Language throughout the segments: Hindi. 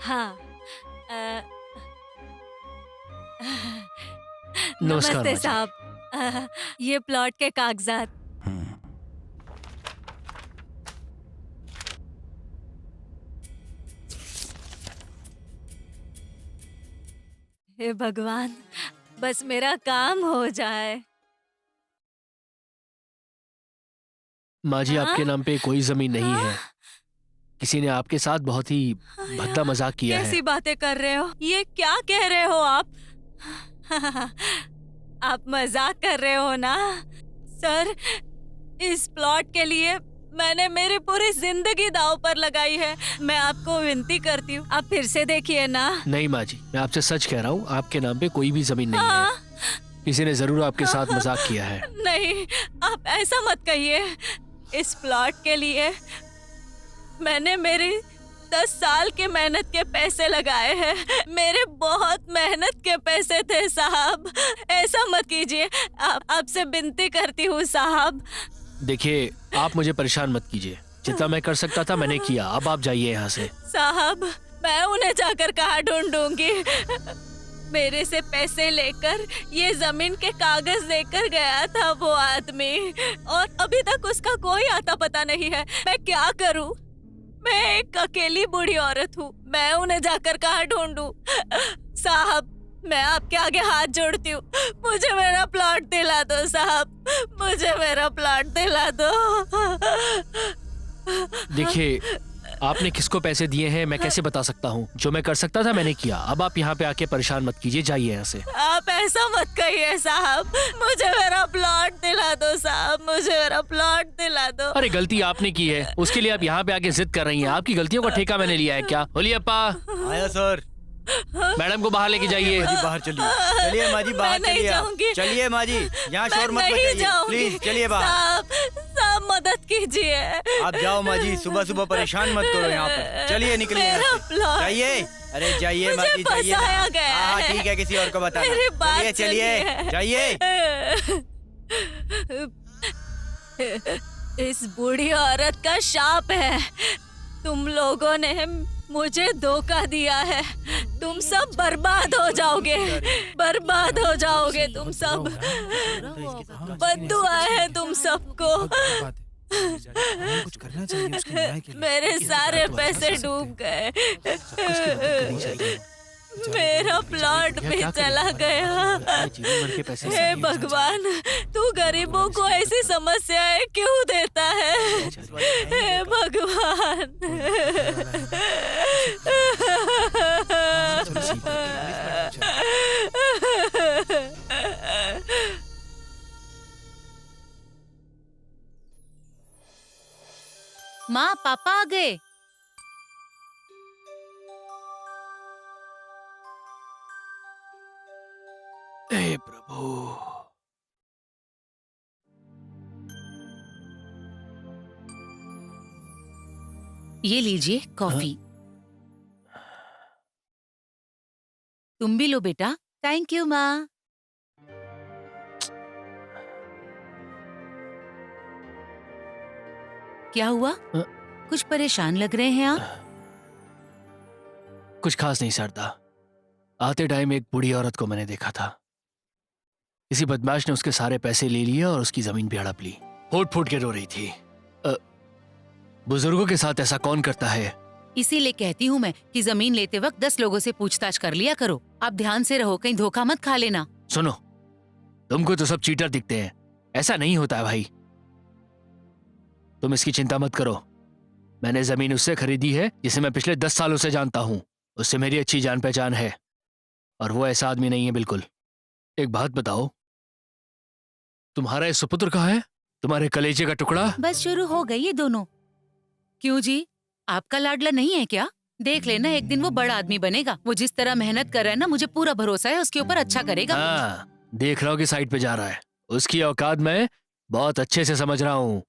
हाँ। अ, नमस्कार नमस्ते माँ जी। साहब। ये प्लॉट के कागजात। हम्म, हे भगवान, बस मेरा काम हो जाए। माँ जी, हाँ? आपके नाम पे कोई जमीन नहीं हाँ? है। किसी ने आपके साथ बहुत ही भद्दा यार, मजाक किया है। कैसी बातें कर रहे हो? ये क्या कह रहे हो आप? आप मजाक कर रहे हो ना? सर, इस प्लॉट के लिए मैंने मेरी पूरी जिंदगी दांव पर लगाई है। मैं आपको विनती करती हूँ, आप फिर से देखिए ना। नहीं माँ जी, मैं आपसे सच कह रहा हूँ, आपके नाम पे कोई भी जमीन नहीं है। हाँ। किसी ने जरूर आपके साथ मजाक किया है। नहीं, आप ऐसा मत कहिए। इस प्लॉट के लिए मैंने मेरी 10 साल के मेहनत के पैसे लगाए हैं। मेरे बहुत मेहनत के पैसे थे साहब। ऐसा मत कीजिए। आपसे विनती करती हूँ साहब। देखिए, आप मुझे परेशान मत कीजिए। जितना मैं कर सकता था मैंने किया। अब आप जाइए यहाँ से। साहब, मैं उन्हें जाकर कहाँ ढूंढूंगी? मेरे से पैसे लेकर ये जमीन के कागज देकर गया था वो आदमी, और अभी तक उसका कोई आता पता नहीं है। मैं क्या करूं? मैं एक अकेली बूढ़ी औरत हूँ। मैं उन्हें जाकर कहाँ ढूंढूं? साहब, मैं आपके आगे हाथ जोड़ती हूँ। मुझे मेरा प्लॉट दिला दो साहब। मुझे मेरा प्लॉट दिला दो। देखिए, आपने किसको पैसे दिए हैं मैं कैसे बता सकता हूँ। जो मैं कर सकता था मैंने किया। अब आप यहाँ पे आके परेशान मत कीजिए, जाइए यहाँ से। आप ऐसा मत कहिए साहब। मुझे मेरा प्लॉट दिला दो साहब। मुझे मेरा प्लॉट दिला दो। अरे गलती आपने की है, उसके लिए आप यहाँ पे आके जिद कर रही हैं। आपकी गलतियों का ठेका मैंने लिया है क्या? बोलिए अप्पा। आया सर। मैडम को बाहर लेके जाइए। माँ जी बाहर चलिए। चलिए माँ जी बाहर मैं नहीं चलिए। जाऊंगी। चलिए माँ जी, यहाँ मैं शोर मत नहीं मचाइए जाऊंगी। प्लीज। चलिए बाहर। साहब, मदद कीजिए। आप जाओ माँ जी, सुबह सुबह परेशान मत करो यहाँ पर। चलिए निकलिए यहाँ मेरा से। प्लॉट। जाइए। अरे जाइए माँ मुझे जी, जाइए ना। फंसाया गया हाँ है। ठीक है, किसी और को बताना। मेरी बात चलिए चलिए सुनिए। जाइए। इस बूढ़ी औरत का शाप है। तुम लोगों ने मुझे धोखा दिया है। तुम सब बर्बाद हो जाओगे। बर्बाद हो जाओगे तुम सब। बद्दुआ है तुम सबको। कुछ करना चाहिए उसके न्याय के लिए। मेरे सारे पैसे डूब गए। मेरा प्लॉट भी चला गया। जीवन भर के पैसे हे भगवान, तू गरीबों को ऐसी समस्याएं क्यों देता है? हे भगवान। माँ, पापा आ गए। हे प्रभु। ये लीजिए कॉफी। तुम भी लो बेटा। थैंक यू माँ। क्या हुआ? कुछ परेशान लग रहे हैं आप। कुछ खास नहीं शारदा। आते टाइम एक बूढ़ी औरत को मैंने देखा था। किसी बदमाश ने उसके सारे पैसे ले लिए और उसकी जमीन भी हड़प ली। फूट फूट के रो रही थी। बुजुर्गों के साथ ऐसा कौन करता है? इसीलिए कहती हूँ मैं कि जमीन लेते वक्त 10 लोगों से पूछताछ कर लिया करो। आप ध्यान से रहो, कहीं धोखा मत खा लेना। सुनो, तुमको तो सब चीटर दिखते हैं। ऐसा नहीं होता है भाई। तुम इसकी चिंता मत करो। मैंने जमीन उससे खरीदी है जिसे मैं पिछले 10 सालों से जानता हूँ। उससे मेरी अच्छी जान पहचान है और वो ऐसा आदमी नहीं है बिल्कुल। एक बात बताओ, तुम्हारा ये सुपुत्र कहाँ है? तुम्हारे कलेजे का टुकड़ा? बस शुरू हो गई ये दोनों। क्यों जी, आपका लाडला नहीं है क्या? देख लेना, एक दिन वो बड़ा आदमी बनेगा। वो जिस तरह मेहनत कर रहा है ना, मुझे पूरा भरोसा है उसके ऊपर अच्छा करेगा। हाँ, देख रहा हूँ कि साइड पे जा रहा है। उसकी औकात मैं बहुत अच्छे से समझ रहा हूँ।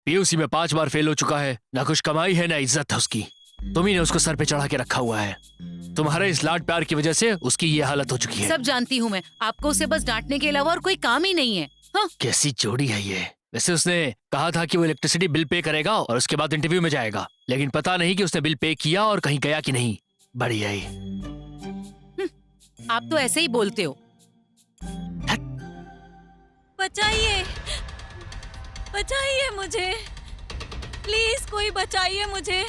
पीयूसी में 5 बार फेल हो चुका है। ना कुछ कमाई है ना इज्जत है उसकी। तुम ही ने उसको सर पे चढ़ा के रखा हुआ है। तुम्हारे इस लाड प्यार की वजह से उसकी ये हालत हो चुकी है। सब जानती हूँ मैं। आपको उसे बस डांटने के अलावा और कोई काम ही नहीं है। हाँ? कैसी जोड़ी है ये। वैसे उसने कहा था कि वो इलेक्ट्रिसिटी बिल पे करेगा और उसके बाद इंटरव्यू में जाएगा, लेकिन पता नहीं कि उसने बिल पे किया और कहीं गया कि नहीं। बढ़िया ही। आप तो ऐसे ही बोलते हो। बचाइए, बचाइए मुझे, प्लीज कोई बचाइए मुझे।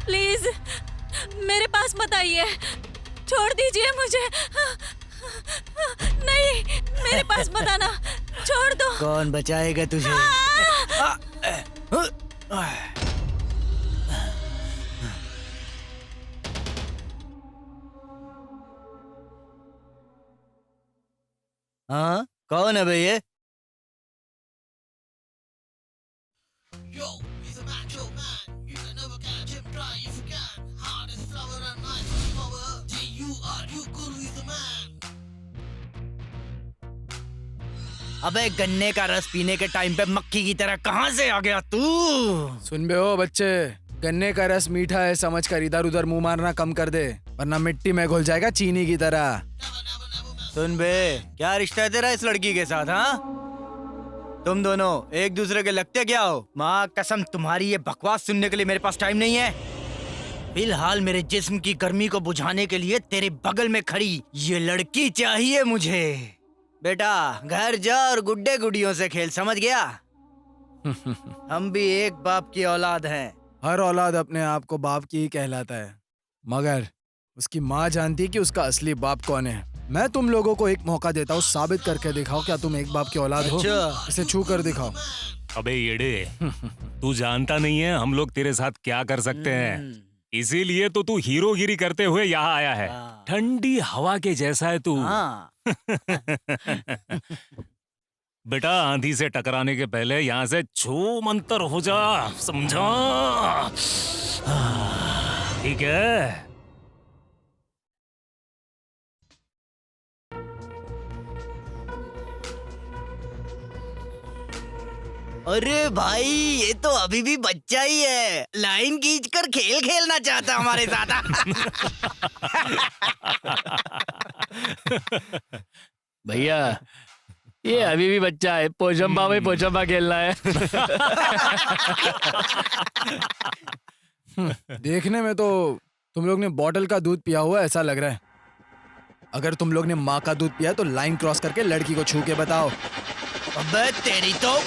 प्लीज मेरे पास मत आइए, छोड़ दीजिए मुझे। नहीं, मेरे पास मत आना, छोड़ दो। कौन बचाएगा तुझे? हाँ, कौन है भैया? अबे गन्ने का रस पीने के टाइम पे मक्खी की तरह कहाँ से आ गया तू? सुन बे हो बच्चे, गन्ने का रस मीठा है समझकर इधर उधर मुंह मारना कम कर दे, वरना मिट्टी में घुल जाएगा चीनी की तरह। सुन बे, क्या रिश्ता है तेरा इस लड़की के साथ? हाँ, तुम दोनों एक दूसरे के लगते क्या हो? माँ कसम, तुम्हारी ये बकवास सुनने के लिए मेरे पास टाइम नहीं है। फिलहाल मेरे जिस्म की गर्मी को बुझाने के लिए तेरे बगल में खड़ी ये लड़की चाहिए मुझे। बेटा घर जा और गुड्डे गुड़ियों से खेल, समझ गया? हम भी एक बाप की औलाद हैं। हर औलाद अपने आप को बाप की ही कहलाता है, मगर उसकी माँ जानती है कि उसका असली बाप कौन है। मैं तुम लोगों को एक मौका देता हूँ, साबित करके दिखाओ क्या तुम एक बाप की औलाद हो। अच्छा। इसे छू कर दिखाओ। अबे येड़े, तू जानता नहीं है हम लोग तेरे साथ क्या कर सकते हैं, इसीलिए तो तू हीरोगिरी करते हुए यहाँ आया है। हाँ। ठंडी हवा के जैसा है तू। हाँ। बेटा आंधी से टकराने के पहले यहाँ से छू मंतर हो जा, समझा? ठीक है? अरे भाई, ये तो अभी भी बच्चा ही है, लाइन खींचकर खेल खेलना चाहता हमारे साथ। भैया ये अभी भी बच्चा है, पोचंबा में पोचंबा खेलना है। देखने में तो तुम लोग ने बॉटल का दूध पिया हुआ ऐसा लग रहा है। अगर तुम लोग ने माँ का दूध पिया तो लाइन क्रॉस करके लड़की को छू के बताओ। अबे तेरी तो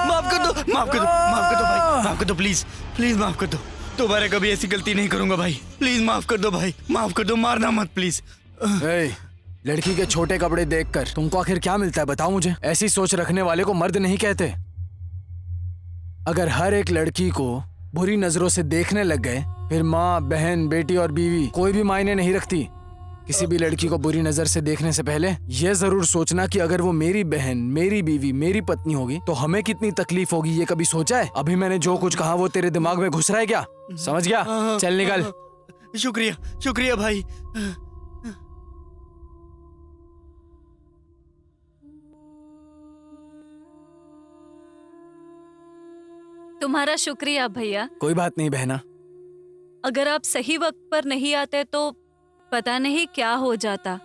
माफ कर दो, माफ कर दो, माफ कर दो भाई, माफ कर दो प्लीज, प्लीज माफ कर दो। दोबारा कभी ऐसी गलती नहीं करूंगा भाई, प्लीज माफ कर दो भाई, माफ कर दो, मारना मत प्लीज। ए, लड़की के छोटे कपड़े देखकर तुमको आखिर क्या मिलता है बताओ मुझे। ऐसी सोच रखने वाले को मर्द नहीं कहते। अगर हर एक लड़की को बुरी नजरों से देखने लग गए फिर माँ, बहन, बेटी और बीवी कोई भी मायने नहीं रखती। किसी भी लड़की को बुरी नजर से देखने से पहले ये जरूर सोचना कि अगर वो मेरी बहन, मेरी बीवी, मेरी पत्नी होगी तो हमें कितनी तकलीफ होगी, ये कभी सोचा है? अभी मैंने जो कुछ कहा वो तेरे दिमाग में घुस रहा है क्या? समझ गया? चल निकल। शुक्रिया, शुक्रिया भाई। तुम्हारा शुक्रिया भैया। कोई बात नहीं बहना। अगर आप सही वक्त पर नहीं आते तो पता नहीं क्या हो जाता।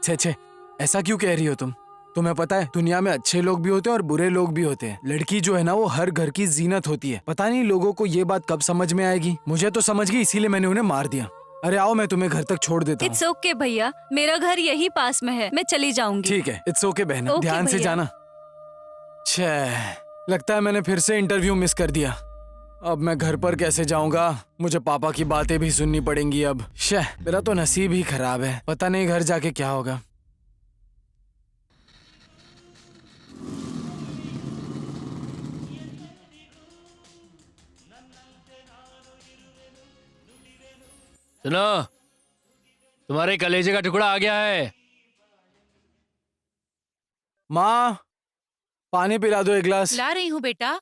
छे छे, ऐसा क्यों कह रही हो तुम? तुम्हें पता है दुनिया में अच्छे लोग भी होते हैं और बुरे लोग भी होते हैं। लड़की जो है ना वो हर घर की जीनत होती है। पता नहीं लोगों को ये बात कब समझ में आएगी। मुझे तो समझ गई, इसीलिए मैंने उन्हें मार दिया। अरे आओ, मैं तुम्हें घर तक छोड़ देता हूँ। इट्स ओके भैया, मेरा घर यही पास में है, मैं चली जाऊंगी। ठीक है, इट्स ओके बहना, ओके ध्यान से भैया। जाना। छे, लगता है मैंने फिर से इंटरव्यू मिस कर दिया। अब मैं घर पर कैसे जाऊंगा? मुझे पापा की बातें भी सुननी पड़ेंगी अब। शे, मेरा तो नसीब ही खराब है। पता नहीं घर जाके क्या होगा। सुनो, तुम्हारे कलेजे का टुकड़ा आ गया है। माँ, पानी पिला दो एक गिलास। ला रही हूँ बेटा।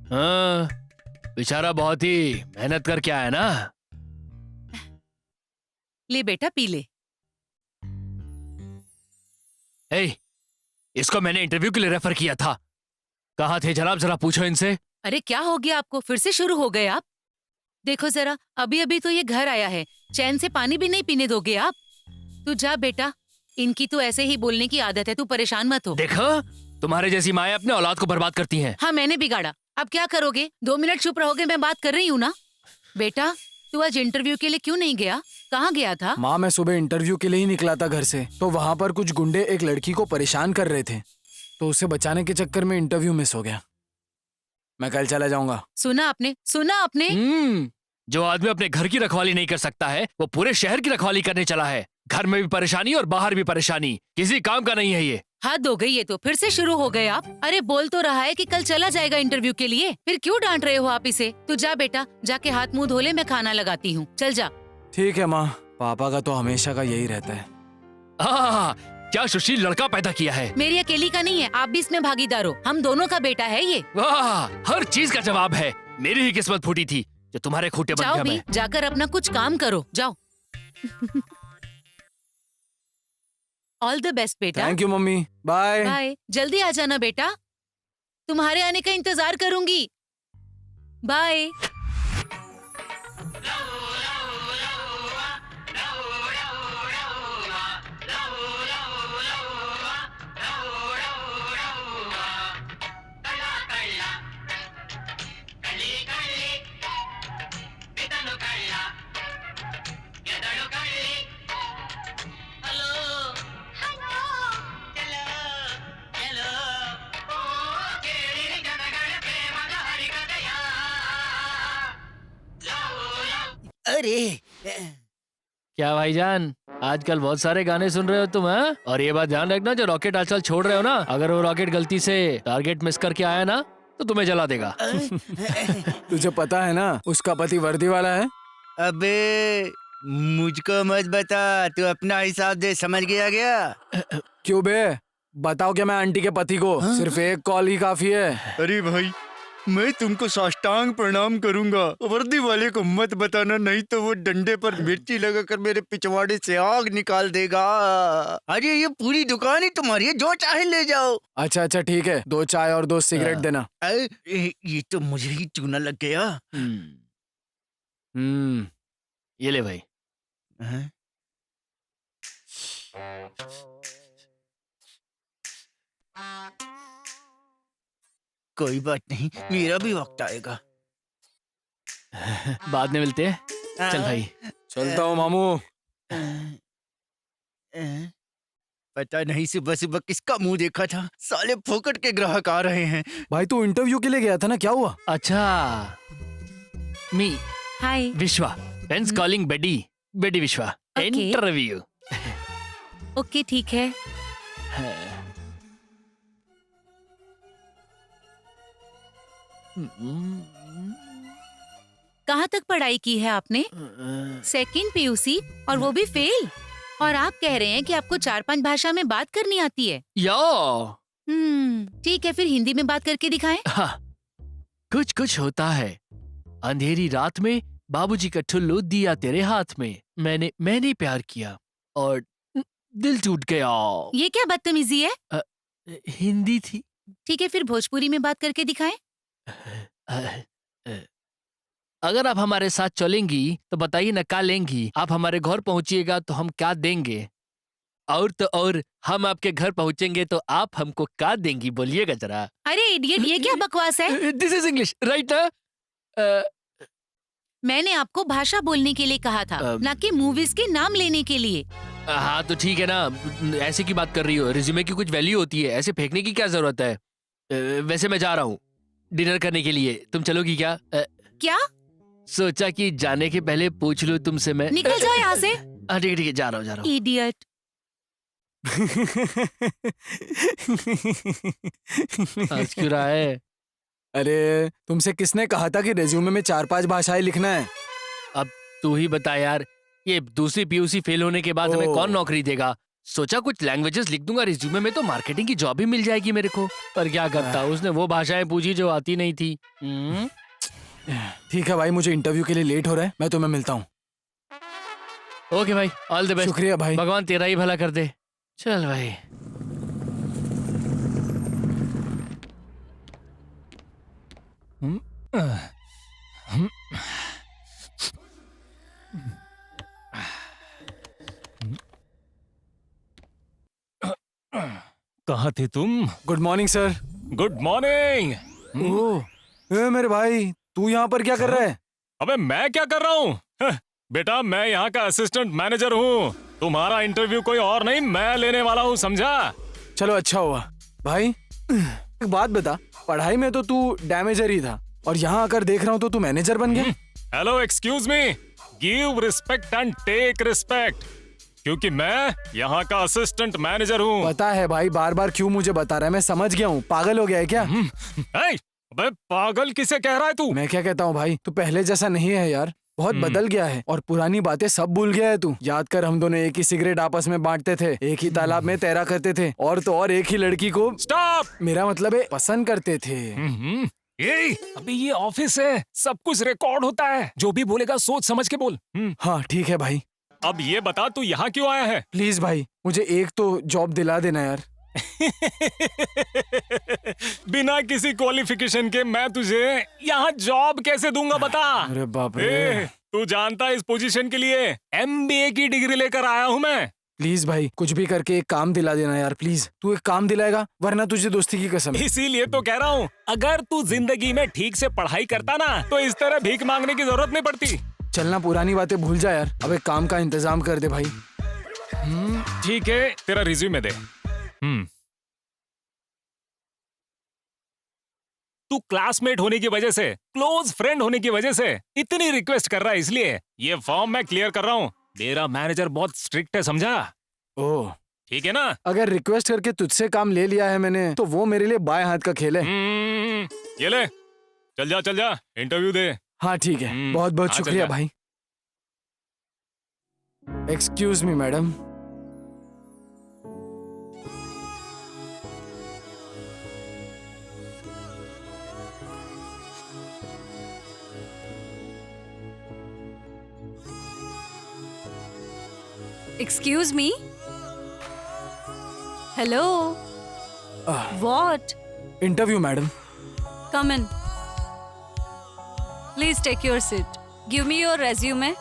हाँ, बेचारा बहुत ही मेहनत करके आया ना। ले बेटा पी ले। ए, इसको मैंने इंटरव्यू के लिए रेफर किया था। कहाँ थे जनाब, जरा पूछो इनसे। अरे क्या हो गया आपको? फिर से शुरू हो गए आप? देखो जरा, अभी अभी तो ये घर आया है, चैन से पानी भी नहीं पीने दोगे आप? तू जा बेटा, इनकी तो ऐसे ही बोलने की आदत है, तू परेशान मत हो। देखो, तुम्हारे जैसी माएं अपने औलाद को बर्बाद करती हैं। हाँ मैंने बिगाड़ा, अब क्या करोगे? 2 मिनट चुप रहोगे? मैं बात कर रही हूँ ना। बेटा तू आज इंटरव्यू के लिए क्यों नहीं गया? कहाँ गया था? माँ, मैं सुबह इंटरव्यू के लिए ही निकला था घर से, तो वहाँ पर कुछ गुंडे एक लड़की को परेशान कर रहे थे, तो उसे बचाने के चक्कर में इंटरव्यू मिस हो गया। मैं कल चला जाऊंगा। सुना आपने, सुना आपने? जो आदमी अपने घर की रखवाली नहीं कर सकता है वो पूरे शहर की रखवाली करने चला है। घर में भी परेशानी और बाहर भी परेशानी, किसी काम का नहीं है ये। हद हो गई, ये तो फिर से शुरू हो गए आप। अरे बोल तो रहा है कि कल चला जाएगा इंटरव्यू के लिए, फिर क्यों डांट रहे हो आप इसे? तू जा बेटा, जाके हाथ मुंह धो ले, मैं खाना लगाती हूँ, चल जा। ठीक है माँ, पापा का तो हमेशा का यही रहता है। क्या सुशील लड़का पैदा किया है। मेरी अकेली का नहीं है, आप भी इसमें भागीदार हो, हम दोनों का बेटा है ये। वाह, हर चीज का जवाब है। मेरी ही किस्मत फूटी थी जो तुम्हारे खूंटे बन जाओ गया भी, मैं। जाकर अपना कुछ काम करो, जाओ। ऑल द बेस्ट बेटा। Thank you mummy, bye. Bye, जल्दी आ जाना बेटा, तुम्हारे आने का इंतजार करूंगी। बाय। अरे क्या भाईजान, आजकल बहुत सारे गाने सुन रहे हो तुम, हाँ? और ये बात ध्यान रखना, जो रॉकेट आजकल छोड़ रहे हो ना, अगर वो रॉकेट गलती से टारगेट मिस करके आया ना तो तुम्हें जला देगा। तुझे पता है ना उसका पति वर्दी वाला है। अबे मुझको मत बता, तू अपना हिसाब दे, समझ गया क्या? क्यों बे, बताओ क्या मैं आंटी के पति को सिर्फ एक कॉल ही काफी है। अरे भाई मैं तुमको साष्टांग प्रणाम करूंगा। वर्दी वाले को मत बताना, नहीं तो वो डंडे पर मिर्ची लगाकर मेरे पिछवाड़े से आग निकाल देगा। अरे ये पूरी दुकान ही तुम्हारी है, जो चाहे ले जाओ। अच्छा अच्छा ठीक है, 2 चाय और 2 सिगरेट देना। ये तो मुझे ही चूना लग गया। ये ले भाई। हैं? कोई बात नहीं, मेरा भी वक्त आएगा। बाद में मिलते हैं। चल भाई। चलता हूँ मामू। पता नहीं सुबह सुबह किसका मुंह देखा था, साले फोकट के ग्राहक आ रहे हैं। भाई तू इंटरव्यू के लिए गया था ना, क्या हुआ? अच्छा, मी हाय। विश्वा, फ्रेंड्स कॉलिंग बेडी, बेडी विश्वा। Okay. इंटरव्यू। ओके ठीक है। कहाँ तक पढ़ाई की है आपने? 2nd PUC और वो भी फेल। और आप कह रहे हैं कि आपको 4-5 भाषा में बात करनी आती है। यो, ठीक है, फिर हिंदी में बात करके दिखाएं। हाँ, कुछ कुछ होता है। अंधेरी रात में बाबूजी का ठुल्लू दिया तेरे हाथ में, मैंने प्यार किया और दिल टूट गया। ये क्या बदतमीजी है? हिंदी थी। ठीक है, फिर भोजपुरी में बात करके दिखाएं। अगर आप हमारे साथ चलेंगी तो बताइए न क्या लेंगी। आप हमारे घर पहुंचिएगा तो हम क्या देंगे, और तो और हम आपके घर पहुंचेंगे तो आप हमको क्या देंगी, बोलिएगा जरा। अरे इडियट, ये क्या बकवास है? This is English right? मैंने आपको भाषा बोलने के लिए कहा था, ना कि मूवीज के नाम लेने के लिए। हाँ तो ठीक है ना, ऐसे की बात कर रही हो। रिज्यूमे की कुछ वैल्यू होती है, ऐसे फेंकने की क्या जरूरत है। वैसे मैं जा रहा हूँ डिनर करने के लिए, तुम चलोगी क्या? क्या? सोचा कि जाने के पहले पूछ लूं तुमसे मैं। निकल जाओ यहाँ से। हाँ ठीक है, जा रहा हूँ। इडियट। हंस क्यों रहा है? अरे तुमसे किसने कहा था कि रिज्यूमे में 4-5 भाषाएं लिखना है? अब तू ही बता यार, ये दूसरी PUC फेल होने के बाद हमें कौन नौकरी देगा। सोचा कुछ लैंग्वेजेस लिख दूंगा रिज्यूमे में तो मार्केटिंग की जॉब भी मिल जाएगी मेरे को। पर क्या करता, उसने वो भाषाएं पूछी जो आती नहीं थी। ठीक है भाई, मुझे इंटरव्यू के लिए लेट हो रहा है, मैं तुम्हें मिलता हूँ। ओके भाई, ऑल द बेस्ट। शुक्रिया भाई। भगवान तेरा ही भला कर दे। चल भाई। कहाँ थे तुम? Good morning sir. Good morning. Oh, मेरे भाई तू यहाँ पर क्या कर रहा है? अबे मैं क्या कर रहा हूँ? बेटा मैं यहाँ का असिस्टेंट मैनेजर हूँ। तुम्हारा इंटरव्यू कोई और नहीं, मैं लेने वाला हूँ, समझा? चलो अच्छा हुआ। भाई एक बात बता, पढ़ाई में तो तू डैमेजर ही था और यहाँ आकर देख रहा हूँ तो तू मैनेजर बन गया। Hello excuse me, give respect and take respect, क्योंकि मैं यहाँ का असिस्टेंट मैनेजर हूँ। पता है भाई, बार बार क्यों मुझे बता रहा है, मैं समझ गया हूँ। पागल हो गया है क्या? अबे पागल किसे कह रहा है तू? मैं क्या कहता हूँ भाई, तू पहले जैसा नहीं है यार, बहुत बदल गया है और पुरानी बातें सब भूल गया है तू। याद कर, हम दोनों एक ही सिगरेट आपस में बांटते थे, एक ही तालाब में तैरा करते थे और तो और एक ही लड़की को, स्टॉप, मेरा मतलब है, पसंद करते थे। अभी ये ऑफिस है, सब कुछ रिकॉर्ड होता है, जो भी बोलेगा सोच समझ के बोल। हाँ ठीक है भाई। अब ये बता तू यहाँ क्यों आया है? प्लीज भाई मुझे एक तो जॉब दिला देना यार। बिना किसी क्वालिफिकेशन के मैं तुझे यहाँ जॉब कैसे दूंगा बता? अरे बाप रे। तू जानता है इस पोजीशन के लिए MBA की डिग्री लेकर आया हूँ मैं। प्लीज भाई कुछ भी करके एक काम दिला देना यार, प्लीज। तू एक काम दिलाएगा वरना तुझे दोस्ती की कसम है। इसीलिए तो कह रहा हूँ, अगर तू जिंदगी में ठीक से पढ़ाई करता ना तो इस तरह भीख मांगने की जरूरत नहीं पड़ती। चलना, पुरानी बातें भूल जा यार, अब एक काम का इंतजाम कर दे भाई। ठीक है, तेरा रिज्यूमे दे। तू क्लासमेट होने की वजह से, क्लोज फ्रेंड होने की वजह से इतनी रिक्वेस्ट कर रहा है, इसलिए ये फॉर्म मैं क्लियर कर रहा हूँ। मेरा मैनेजर बहुत स्ट्रिक्ट है, समझा? ओह ठीक है ना? अगर रिक्वेस्ट करके तुझसे काम ले लिया है मैंने तो वो मेरे लिए बाएं हाथ का खेल है। ये ले, चल जा इंटरव्यू दे। हाँ ठीक है, बहुत बहुत शुक्रिया भाई। Excuse me madam. Excuse me? Hello? What? Interview madam. Come in. Please take your seat. Give me your resume.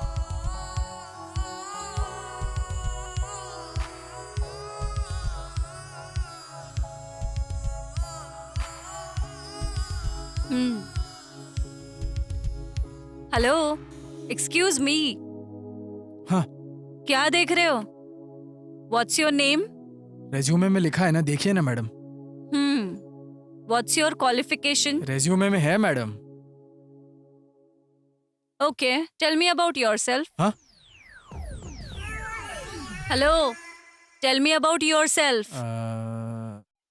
Hello, excuse मी। हाँ। क्या देख रहे हो? What's your name? रेज्यूमे में लिखा है ना, देखिए ना madam. What's your qualification? Resume में है madam. Okay, tell me about yourself. हाँ? Hello, tell me about yourself.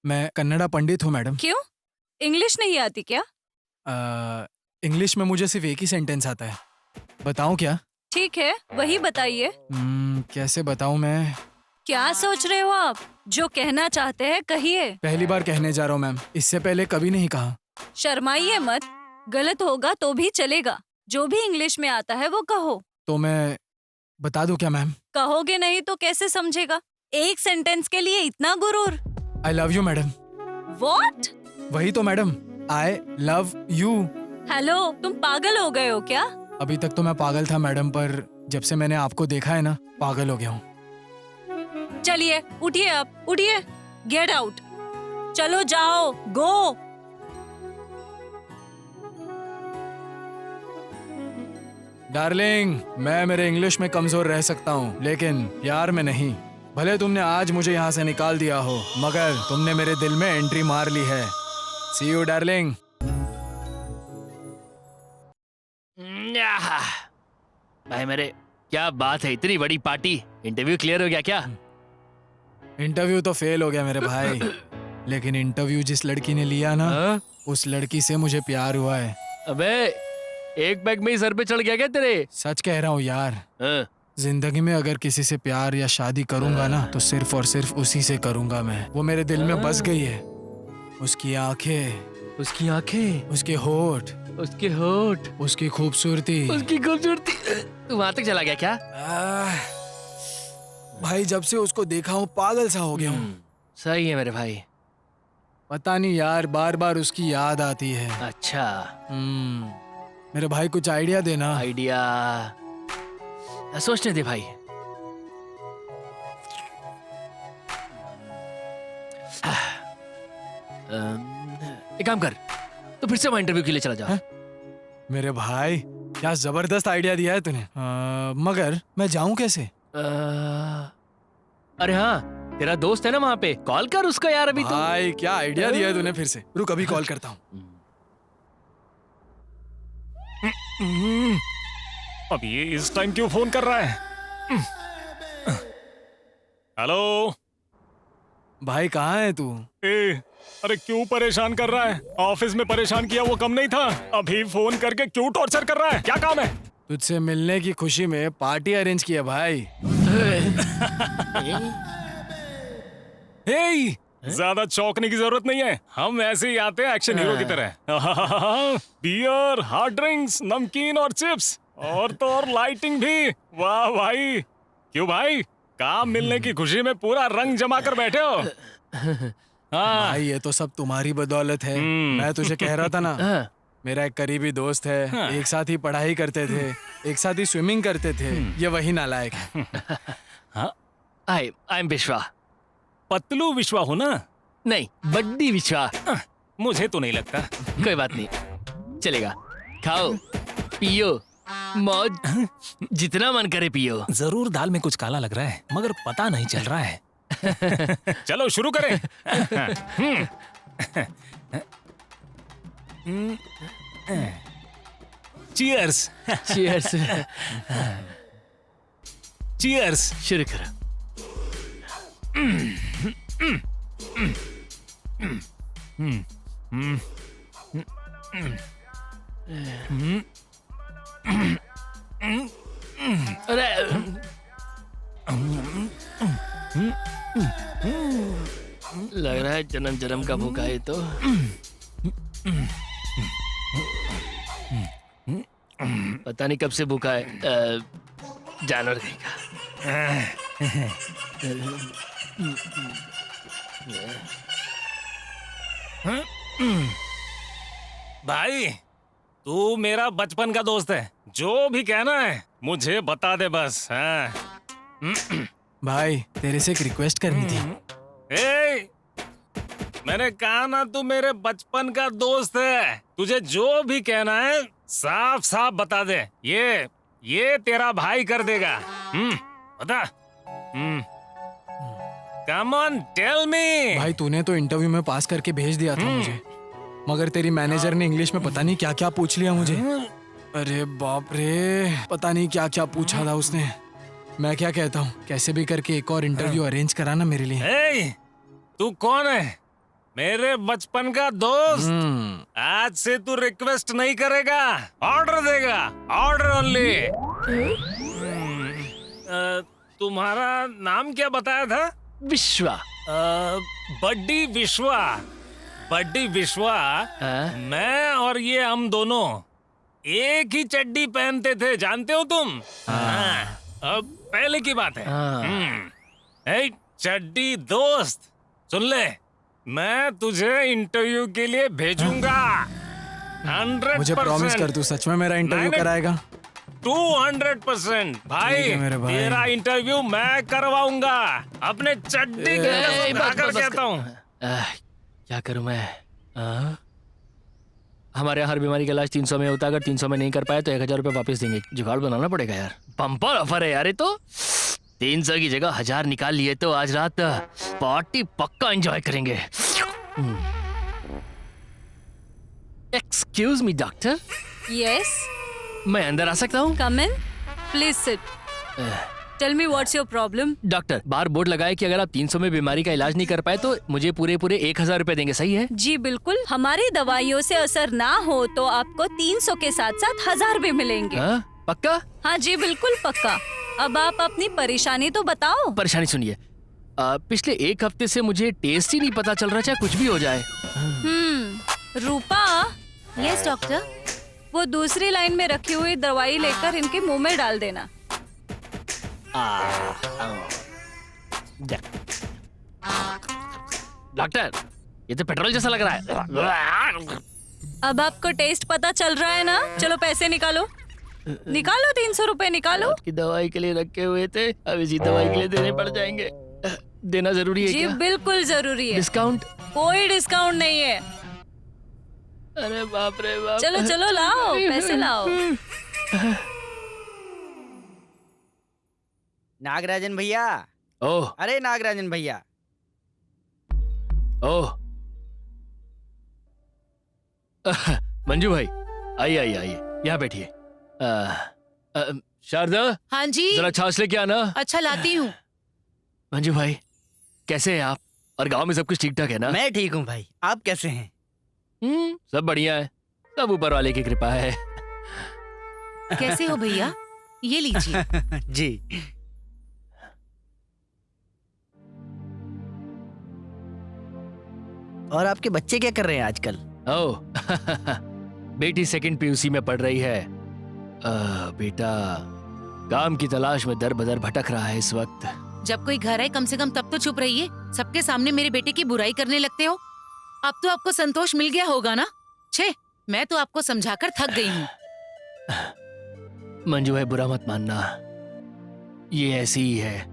मैं कन्नड़ा पंडित हूँ मैडम। क्यों? इंग्लिश नहीं आती क्या? इंग्लिश में मुझे सिर्फ एक ही सेंटेंस आता है। बताऊं क्या? ठीक है, वही बताइए। कैसे बताऊं मैं? क्या सोच रहे हो आप? जो कहना चाहते हैं कहिए। पहली बार कहने जा रहा हूँ मैम, इससे पहले कभी नहीं कहा। शर्माइए मत, गलत होगा तो भी चलेगा। जो भी इंग्लिश में आता है वो कहो। तो मैं बता दूं क्या मैम? कहोगे नहीं तो कैसे समझेगा? एक सेंटेंस के लिए इतना गुरूर? I love you madam. What? वही तो madam, I love you. Hello, तुम पागल हो गए हो क्या? अभी तक तो मैं पागल था मैडम, पर जब से मैंने आपको देखा है ना, पागल हो गया हूँ। चलिए उठिए, आप उठिए। Get out. चलो जाओ, गो। डार्लिंग, मैं मेरे इंग्लिश में कमजोर रह सकता हूँ, लेकिन प्यार में नहीं। भले तुमने आज मुझे यहाँ से निकाल दिया हो, मगर तुमने मेरे दिल में एंट्री मार ली है। सी यू डार्लिंग। भाई मेरे, क्या बात है, इतनी बड़ी पार्टी। इंटरव्यू क्लियर हो गया क्या? इंटरव्यू तो फेल हो गया मेरे भाई, लेकिन इंटरव्यू जिस लड़की ने लिया ना, उस लड़की से मुझे प्यार हुआ है। अबे, एक बैग में ही सर पे चढ़ गया क्या तेरे? सच कह रहा हूँ यार। जिंदगी में अगर किसी से प्यार या शादी करूंगा ना, तो सिर्फ और सिर्फ उसी से करूंगा मैं। वो मेरे दिल में बस गई है। उसकी आंखें, उसकी आंखें, उसके होठ, उसके होठ, उसकी खूबसूरती, उसकी खूबसूरती। तू वहां तक चला गया क्या? भाई जब से उसको देखा हूँ पागल सा हो गया हूँ। सही है मेरे भाई। पता नहीं यार, बार बार उसकी याद आती है। अच्छा, मेरे भाई कुछ आइडिया देना। आइडिया सोचने दे भाई। एक काम कर, तो फिर से वहां इंटरव्यू के लिए चला जा। मेरे भाई क्या जबरदस्त आइडिया दिया है तूने। मगर मैं जाऊं कैसे? अरे हाँ, तेरा दोस्त है ना वहां पे, कॉल कर उसको यार अभी। तो भाई क्या आइडिया दिया है तूने फिर से। रुक, अभी कॉल करता हूँ। अब ये इस टाइम क्यों फोन कर रहा है? हेलो भाई कहाँ है तू? अरे क्यों परेशान कर रहा है? ऑफिस में परेशान किया वो कम नहीं था, अभी फोन करके क्यों टॉर्चर कर रहा है? क्या काम है? तुझसे मिलने की खुशी में पार्टी अरेंज किया भाई। ज्यादा चौंकने की जरूरत नहीं है, हम ऐसे ही आते हैं एक्शन हीरो की तरह। बियर, हार्ड ड्रिंक्स, नमकीन और चिप्स, और तो और लाइटिंग भी। वाह भाई, क्यों भाई, काम मिलने की खुशी में पूरा रंग जमा कर बैठे हो। हाँ भाई ये तो सब तुम्हारी बदौलत है। मैं तुझे कह रहा था ना, मेरा एक करीबी दोस्त है, एक साथ ही पढ़ाई करते थे, एक साथ ही स्विमिंग करते थे, ये वही नालायक है। आई एम विश्वा। पतलू विश्वा हो ना? नहीं, बड्डी विश्वा। मुझे तो नहीं लगता। कोई बात नहीं, चलेगा। खाओ, पियो, मौज, जितना मन करे पियो। जरूर दाल में कुछ काला लग रहा है, मगर पता नहीं चल रहा है। चलो शुरू करें। चीयर्स। चीयर्स। चीयर्स। शुरू करो। अरे लग रहा है जन्म जन्म का भूखा है तो। पता नहीं कब से भूखा है, जानवर कहीं का। भाई तू मेरा बचपन का दोस्त है, जो भी कहना है मुझे बता दे बस। हाँ। भाई तेरे से एक रिक्वेस्ट करनी थी। ए, मैंने कहा ना तू मेरे बचपन का दोस्त है, तुझे जो भी कहना है साफ साफ बता दे। ये तेरा भाई कर देगा। बता। Come on tell me. भाई तूने तो इंटरव्यू में पास करके भेज दिया था मुझे, मगर तेरी मैनेजर ने इंग्लिश में पता नहीं क्या क्या पूछ लिया मुझे। अरे बाप रे, पता नहीं क्या क्या पूछा था उसने। मैं क्या कहता हूँ, कैसे भी करके एक और इंटरव्यू अरेंज कराना मेरे लिए। ए, तू कौन है? मेरे बचपन का दोस्त। आज से तू रिक्वेस्ट नहीं करेगा, ऑर्डर देगा, ऑर्डर ओनली। तुम्हारा नाम क्या बताया था? विश्वा। बड्डी विश्वा। बड्डी विश्वा। मैं और ये हम दोनों एक ही चड्डी पहनते थे, जानते हो तुम? हाँ। अब पहले की बात है। ए, चड्डी दोस्त सुन ले, मैं तुझे इंटरव्यू के लिए भेजूंगा। 100%। मुझे प्रॉमिस कर, तू सच में मेरा इंटरव्यू कराएगा? 200% भाई, मेरे भाई। तेरा इंटरव्यू मैं करवाऊंगा अपने चड्डी के कहता हूँ। क्या करूं मैं? हमारे यहाँ हर बीमारी का इलाज 300 में होता है, अगर 300 में नहीं कर पाए तो 1000 रुपये वापस देंगे। जुगाड़ बनाना पड़ेगा यार। बम्पर ऑफर है यार ये तो। 300 की जगह 1000 निकाल लिए तो आज रात पार्टी पक्का एंजॉय करेंगे। एक्सक्यूज मी डॉक्टर, यस, मैं अंदर आ सकता हूँ? Come in, please sit. Tell me what's your problem. Doctor, बाहर बोर्ड लगाए कि अगर आप 300 में बीमारी का इलाज नहीं कर पाए तो मुझे पूरे 1000 रुपए देंगे, सही है? जी बिल्कुल, हमारी दवाइयों से असर ना हो तो आपको 300 के साथ साथ 1000 भी मिलेंगे। पक्का? हाँ जी बिल्कुल पक्का। अब आप अपनी परेशानी तो बताओ। परेशानी सुनिए, पिछले 1 हफ्ते से मुझे टेस्ट ही नहीं पता चल रहा, चाहे कुछ भी हो जाए। रूपा। Yes doctor. वो दूसरी लाइन में रखी हुई दवाई लेकर इनके मुंह में डाल देना। डॉक्टर, ये तो पेट्रोल जैसा लग रहा है। अब आपको टेस्ट पता चल रहा है ना? चलो पैसे निकालो, निकालो 300 रुपए निकालो। की दवाई के लिए रखे हुए थे, अब इसी दवाई के लिए देने पड़ जाएंगे। देना जरूरी है जी क्या? बिल्कुल जरूरी है। डिस्काउंट? कोई डिस्काउंट नहीं है। अरे बाप रे बाप। चलो चलो लाओ, पैसे लाओ। नागराजन भैया। ओह, अरे नागराजन भैया। ओह। मंजू भाई, आइए आइए आइए, यहाँ बैठिए। शारदा, हाँ जी। जरा छाछ लेके आना। अच्छा लाती हूँ। मंजू भाई, कैसे हैं आप? और गांव में सब कुछ ठीक ठाक है ना? मैं ठीक हूँ भाई, आप कैसे हैं? सब बढ़िया है, सब ऊपर वाले की कृपा है। कैसे हो भैया? ये लीजिए। जी। और आपके बच्चे क्या कर रहे हैं आजकल? ओह, बेटी 2nd PUC में पढ़ रही है। बेटा काम की तलाश में दर बदर भटक रहा है इस वक्त। जब कोई घर है कम से कम तब तो चुप रहिए। सबके सामने मेरे बेटे की बुराई करने लगते हो। अब तो आपको संतोष मिल गया होगा ना? छे, मैं तो आपको समझाकर थक गई हूँ। मंजू भाई, बुरा मत मानना, ये ऐसी ही है।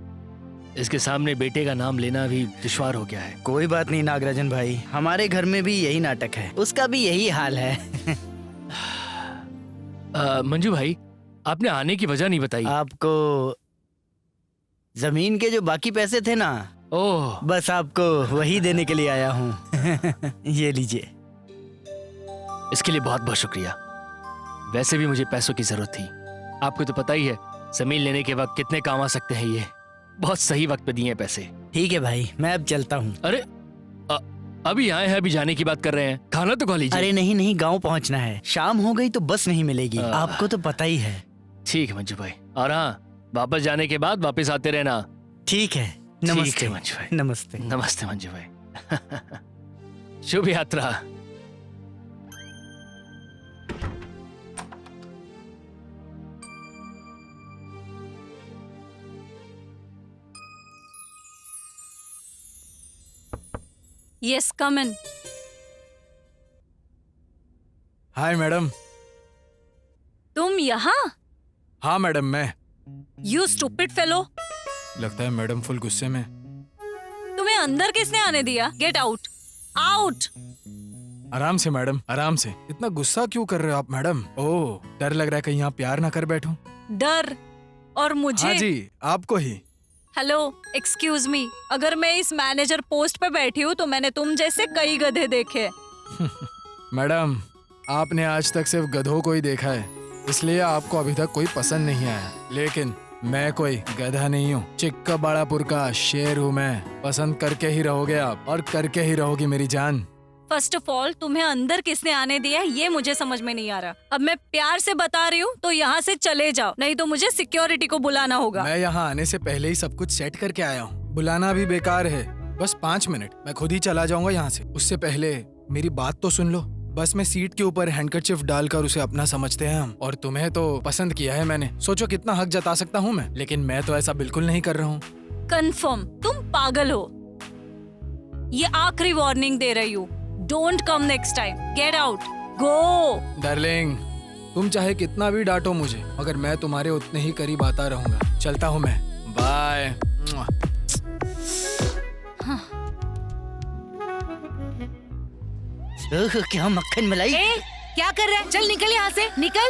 इसके सामने बेटे का नाम लेना भी दुश्वार हो गया है। कोई बात नहीं नागराजन भाई, हमारे घर में भी यही नाटक है, उसका भी यही हाल है। मंजू भाई, आपने आने की वजह नहीं बताई। आपको जमीन के जो बाकी पैसे थे ना, ओह, बस आपको वही देने के लिए आया हूँ। ये लीजिए। इसके लिए बहुत बहुत शुक्रिया। वैसे भी मुझे पैसों की जरूरत थी। आपको तो पता ही है जमीन लेने के वक्त कितने काम आ सकते हैं। ये बहुत सही वक्त पे दिए हैं पैसे। ठीक है भाई, मैं अब चलता हूँ। अरे अभी आए हैं, अभी जाने की बात कर रहे हैं। खाना तो खा लीजिए। अरे नहीं नहीं, गांव पहुँचना है, शाम हो गई तो बस नहीं मिलेगी, आपको तो पता ही है। ठीक है मंजू भाई, और हाँ, वापस जाने के बाद वापस आते रहना। ठीक है, ठीक नमस्ते है मंजू भाई। नमस्ते। नमस्ते मंजू भाई। शुभ यात्रा। Yes come in. Hi madam. तुम यहाँ? हाँ मैडम, मैं। You stupid fellow. लगता है मैडम फुल गुस्से में। तुम्हें अंदर किसने आने दिया? Get out, out. आराम से मैडम, आराम से। इतना गुस्सा क्यों कर रहे हो आप मैडम? ओह, डर लग रहा है कहीं आप प्यार ना कर बैठो। डर? और मुझे? हाँ जी, आपको ही। हेलो, एक्सक्यूज मी, अगर मैं इस मैनेजर पोस्ट पे बैठी हूँ तो मैंने तुम जैसे कई गधे देखे। मैडम, आपने आज तक सिर्फ गधों को ही देखा है, इसलिए आपको अभी तक कोई पसंद नहीं आया। लेकिन मैं कोई गधा नहीं हूँ, चिक्का बाड़ापुर का शेर हूँ मैं। पसंद करके ही रहोगे आप, और करके ही रहोगी मेरी जान। फर्स्ट ऑफ ऑल, तुम्हें अंदर किसने आने दिया ये मुझे समझ में नहीं आ रहा। अब मैं प्यार से बता रही हूँ तो यहाँ से चले जाओ, नहीं तो मुझे सिक्योरिटी को बुलाना होगा। मैं यहाँ आने से पहले ही सब कुछ सेट करके आया हूँ, बुलाना भी बेकार है। बस 5 मिनट, मैं खुद ही चला जाऊंगा यहाँ से। उससे पहले मेरी बात तो सुन लो। बस में सीट के ऊपर हैंडकरचिफ डालकर उसे अपना समझते हैं हम। और तुम्हें तो पसंद किया है मैंने, सोचो कितना हक जता सकता हूँ मैं। लेकिन मैं तो ऐसा बिल्कुल नहीं कर रहा हूँ। कंफर्म तुम पागल हो। ये आखिरी वार्निंग दे रही हूँ। Don't come next time, get out, go. Darling, तुम चाहे कितना भी डांटो मुझे, मगर मैं तुम्हारे उतने ही करीब आता रहूंगा। चलता हूँ मैं, बाय। ओह, क्या मक्खन मलाई। ए, क्या कर रहा है? चल निकल यहाँ से, निकल।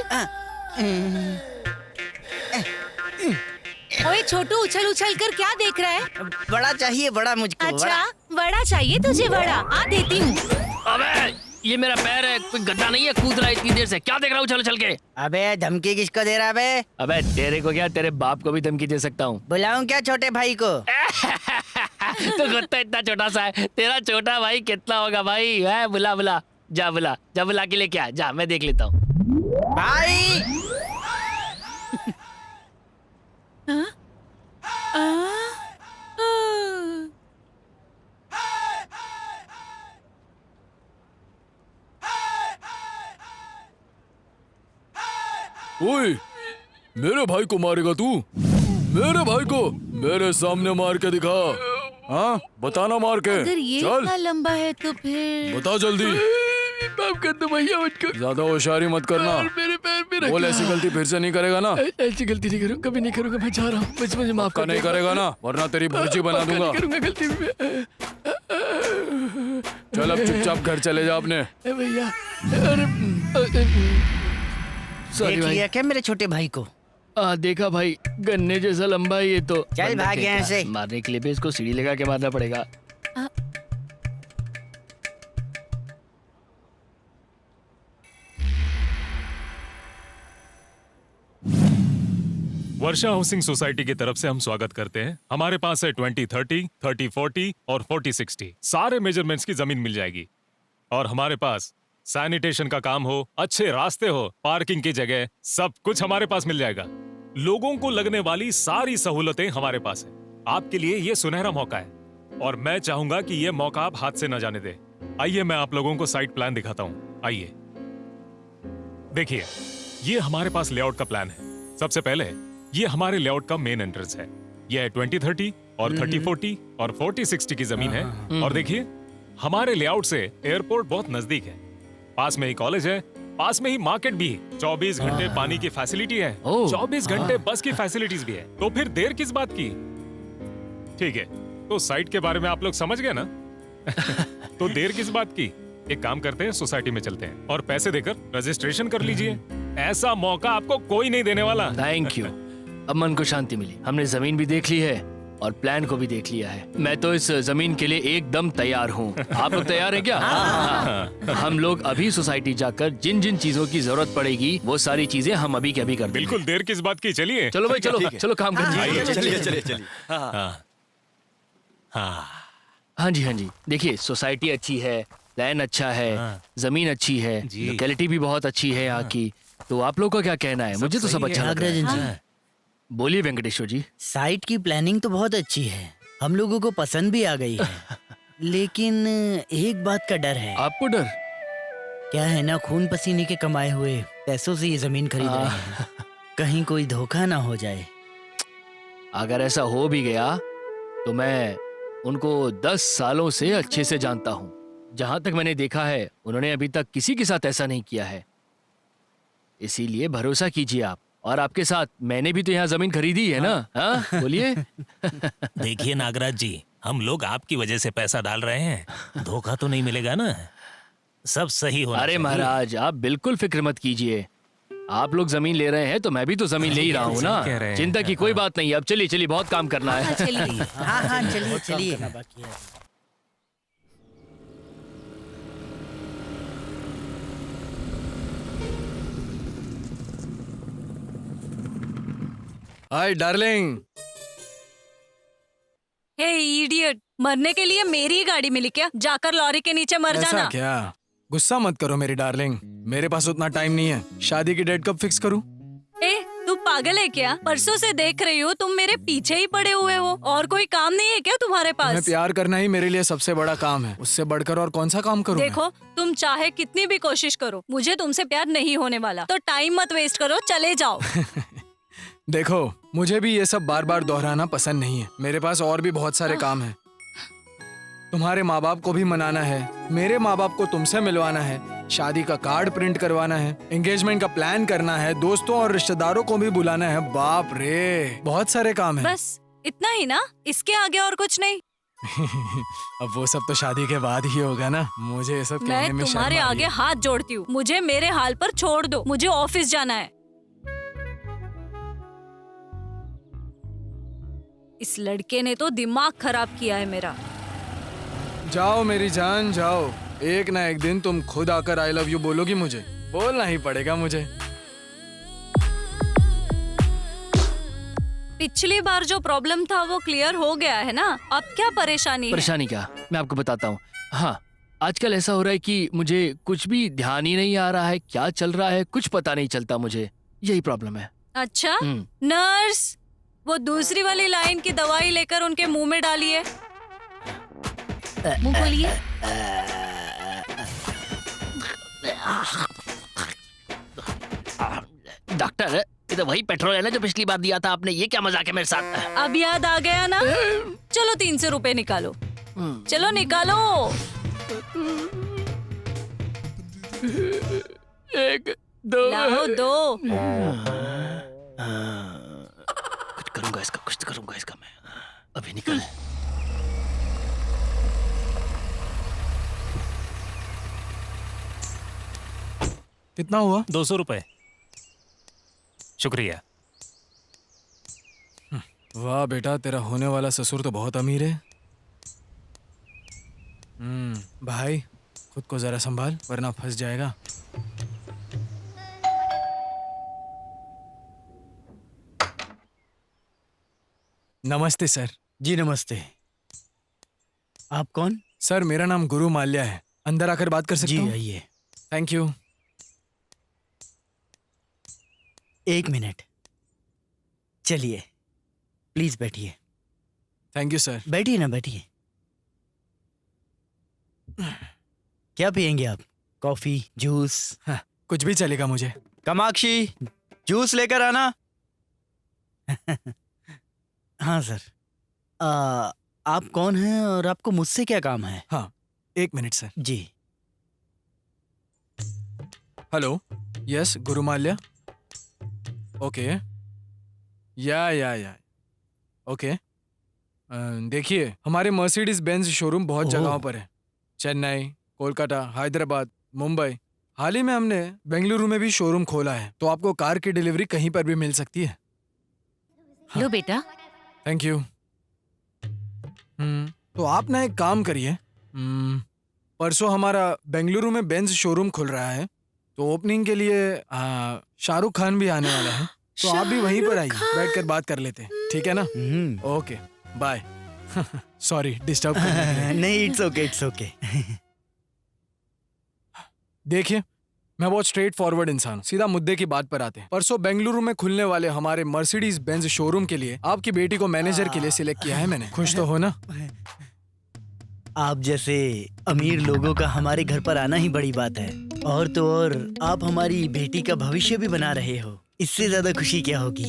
ओए छोटू, उछल उछल कर क्या देख रहा है? बड़ा चाहिए, बड़ा मुझको। अच्छा, बड़ा चाहिए तुझे? बड़ा आ देती हूँ। अबे ये मेरा पैर है, कोई गड्ढा नहीं है, कूद रहा है इतनी देर से। क्या देख रहा हूँ चल चल के? अबे धमकी किसको दे रहा बे? अबे तेरे को क्या, तेरे बाप को भी धमकी दे सकता हूँ। बुलाऊं क्या छोटे भाई को? तो खुद तो इतना छोटा सा है, तेरा छोटा भाई कितना होगा भाई? है, बुला बुला, जा बुला, जा बुला के लेके आ, जा मैं देख लेता हूँ। भाई ओए, मेरे भाई को मारेगा तू? मेरे भाई को मेरे सामने मार के दिखा। हाँ, बताना मार के। अगर ये चल इतना लंबा है तो फिर बता जल्दी। माफ कर दो भैया मुझको। ज्यादा होशियारी मत करना। मेरे पैर पे रखा। बोल, ऐसी गलती फिर से नहीं करेगा ना? ऐसी गलती नहीं करूँगा, कभी नहीं करूँगा। मैं जा रहा हूँ, मुझे माफ का कर नहीं दो। करेगा ना, वरना तेरी भुर्जी बना पक्का दूंगा। नहीं करूँगा गलती भी। चल अब चुपचाप घर चले जा अपने। भैया, अरे सॉरी देख भाई। लिया क्या मेरे छोटे भाई को? देखा भाई, गन्ने जैसा लंबा है ये तो। चल बंदा भाग यहाँ क्या, से। मारने के लिए भी इसको सीढ़ी लगा के मारना पड़ेगा। वर्षा हाउसिंग सोसाइटी की तरफ से हम स्वागत करते हैं। हमारे पास है 20-30, 30-40 और 40-60 सारे मेजरमेंट्स की जमीन मिल जाएगी। और हमारे पास सैनिटेशन का काम हो, अच्छे रास्ते हो, पार्किंग की जगह, सब कुछ हमारे पास मिल जाएगा। लोगों को लगने वाली सारी सहूलतें हमारे पास है। आपके लिए ये सुनहरा मौका है और मैं चाहूंगा कि ये मौका आप हाथ से न जाने दें। आइए मैं आप लोगों को साइट प्लान दिखाता हूँ। आइए देखिए, ये हमारे पास लेआउट का प्लान है। सबसे पहले ये हमारे लेआउट का मेन एंट्रेंस है। यह 20-30 और 30-40 और 40-60 की जमीन है। और देखिए, हमारे लेआउट से एयरपोर्ट बहुत नजदीक है, पास में ही कॉलेज है, पास में ही मार्केट भी है, 24 घंटे पानी की फैसिलिटी है, 24 घंटे बस की फैसिलिटीज भी है। तो फिर देर किस बात की? ठीक है, तो साइट के बारे में आप लोग समझ गए ना? तो देर किस बात की? एक काम करते हैं, सोसाइटी में चलते हैं और पैसे देकर रजिस्ट्रेशन कर लीजिए। ऐसा मौका आपको कोई नहीं देने वाला। Thank you. अब मन को शांति मिली। हमने जमीन भी देख ली है और प्लान को भी देख लिया है। मैं तो इस जमीन के लिए एकदम तैयार हूँ। आप लोग तैयार हैं क्या? हाँ। हम लोग अभी सोसाइटी जाकर जिन जिन चीजों की जरूरत पड़ेगी वो सारी चीजें हम अभी के अभी कर देंगे। बिल्कुल, देर किस बात की? चलिए चलो भाई, चलो चलो काम करिए। चलिए। हाँ जी, हाँ जी। देखिए, सोसाइटी अच्छी है, प्लान अच्छा है, जमीन अच्छी है, लोकेलिटी भी बहुत अच्छी है यहाँ की। तो आप लोग का क्या कहना है? मुझे तो सब अच्छा लग रहा है। बोलिए वेंकटेश्वर जी। साइट की प्लानिंग तो बहुत अच्छी है, हम लोगों को पसंद भी आ गई है। लेकिन एक बात का डर है। आपको डर? क्या है ना, खून पसीने के कमाए हुए पैसों से ये जमीन खरीद रहे हैं, कहीं कोई धोखा ना हो जाए। अगर ऐसा हो भी गया तो मैं उनको 10 सालों से अच्छे से जानता हूँ। जहां तक मैंने देखा है उन्होंने अभी तक किसी के साथ ऐसा नहीं किया है। इसीलिए भरोसा कीजिए आप। और आपके साथ मैंने भी तो यहाँ जमीन खरीदी है ना? हाँ बोलिए। देखिए नागराज जी, हम लोग आपकी वजह से पैसा डाल रहे हैं, धोखा तो नहीं मिलेगा ना? सब सही होना अरे चाहिए। महाराज आप बिल्कुल फिक्र मत कीजिए। आप लोग जमीन ले रहे हैं तो मैं भी तो जमीन ले ही रहा हूँ ना। कह रहे हैं। चिंता की कोई बात नहीं है। अब चलिए चलिए, बहुत काम करना है। चलिए। हाँ हाँ चलिए चलिए। Hi darling. हे इडियट, मरने के लिए मेरी ही गाड़ी मिली क्या? जाकर लॉरी के नीचे मर ऐसा जाना। क्या? गुस्सा मत करो मेरी डार्लिंग, मेरे पास उतना टाइम नहीं है। शादी की डेट कब फिक्स करूं? ए, तू पागल है क्या? परसों से देख रही हूँ तुम मेरे पीछे ही पड़े हुए हो। और कोई काम नहीं है क्या तुम्हारे तुम्हें पास? प्यार करना ही मेरे लिए सबसे बड़ा काम है। उससे बढ़कर और कौन सा काम करूं मैं? देखो, तुम चाहे कितनी भी कोशिश करो, मुझे तुमसे प्यार नहीं होने वाला। तो टाइम मत वेस्ट करो, चले जाओ। देखो, मुझे भी ये सब बार बार दोहराना पसंद नहीं है। मेरे पास और भी बहुत सारे काम हैं। तुम्हारे माँ बाप को भी मनाना है, मेरे माँ बाप को तुमसे मिलवाना है, शादी का कार्ड प्रिंट करवाना है, एंगेजमेंट का प्लान करना है, दोस्तों और रिश्तेदारों को भी बुलाना है। बाप रे, बहुत सारे काम हैं। बस इतना ही ना? इसके आगे और कुछ नहीं? अब वो सब तो शादी के बाद ही होगा ना। मुझे ये सब कहने मैं में शर्म तुम्हारे आ रही आगे है। हाथ जोड़ती हूँ, मुझे मेरे हाल पर छोड़ दो। मुझे ऑफिस जाना है। इस लड़के ने तो दिमाग खराब किया है मेरा। जाओ मेरी जान जाओ, एक ना एक दिन तुम खुद आकर आई लव यू बोलोगी मुझे। बोलना ही पड़ेगा मुझे। पिछली बार जो प्रॉब्लम था वो क्लियर हो गया है ना? अब क्या परेशानी है? परेशानी क्या, मैं आपको बताता हूँ। हाँ, आजकल ऐसा हो रहा है कि मुझे कुछ भी ध्यान ही नहीं आ रहा है, क्या चल रहा है कुछ पता नहीं चलता मुझे। यही प्रॉब्लम है। अच्छा, नर्स, वो दूसरी वाली लाइन की दवाई लेकर उनके मुंह में डालिए। मुंह खोलिए। डॉक्टर, ये तो वही पेट्रोल है ना जो पिछली बार दिया था आपने। ये क्या मजाक है मेरे साथ? अब याद आ गया ना? चलो 300 रुपए निकालो। चलो निकालो। 1 2 लाओ 2। कुछ करूंगा इसका, कुछ करूंगा इसका मैं। अभी निकल। कितना हुआ? 200 रुपए। शुक्रिया। वाह बेटा, तेरा होने वाला ससुर तो बहुत अमीर है। भाई, खुद को जरा संभाल वरना फंस जाएगा। नमस्ते सर। जी नमस्ते। आप कौन? सर, मेरा नाम गुरु माल्या है। अंदर आकर बात कर सकता जी हूँ? आइए। Thank you. 1 मिनट, चलिए प्लीज बैठिए। Thank you sir. बैठिए ना, बैठिए। क्या पियेंगे आप? Coffee, juice? हाँ, कुछ भी चलेगा मुझे। कामाक्षी, जूस लेकर आना। हाँ सर। आप कौन हैं और आपको मुझसे क्या काम है? हाँ, 1 मिनट सर। जी। हेलो, यस गुरु माल्या। ओके, या ओके। देखिए, हमारे मर्सिडीज बेंज शोरूम बहुत ओह। जगहों पर है। चेन्नई, कोलकाता, हैदराबाद, मुंबई। हाल ही में हमने बेंगलुरु में भी शोरूम खोला है, तो आपको कार की डिलीवरी कहीं पर भी मिल सकती है। लो बेटा। Thank you. तो आप ना एक काम करिए, परसों हमारा बेंगलुरु में बेंज शोरूम खुल रहा है, तो ओपनिंग के लिए शाहरुख खान भी आने वाला है, तो आप भी वहीं पर आइए, बैठकर बात कर लेते हैं, ठीक है ना? Okay, bye. सॉरी डिस्टर्ब करने के लिए। नहीं, इट्स ओके, इट्स ओके। देखिए, मैं बहुत स्ट्रेट फॉरवर्ड इंसान हूँ। सीधा मुद्दे की बात पर आते हैं। परसों बेंगलुरु में खुलने वाले हमारे मर्सिडीज बेंज शोरूम के लिए आपकी बेटी को मैनेजर के लिए सिलेक्ट किया है मैंने। खुश तो हो ना? आप जैसे अमीर लोगों का हमारे घर पर आना ही बड़ी बात है। और तो और आप हमारी बेटी का भविष्य भी बना रहे हो। इससे ज्यादा खुशी क्या होगी?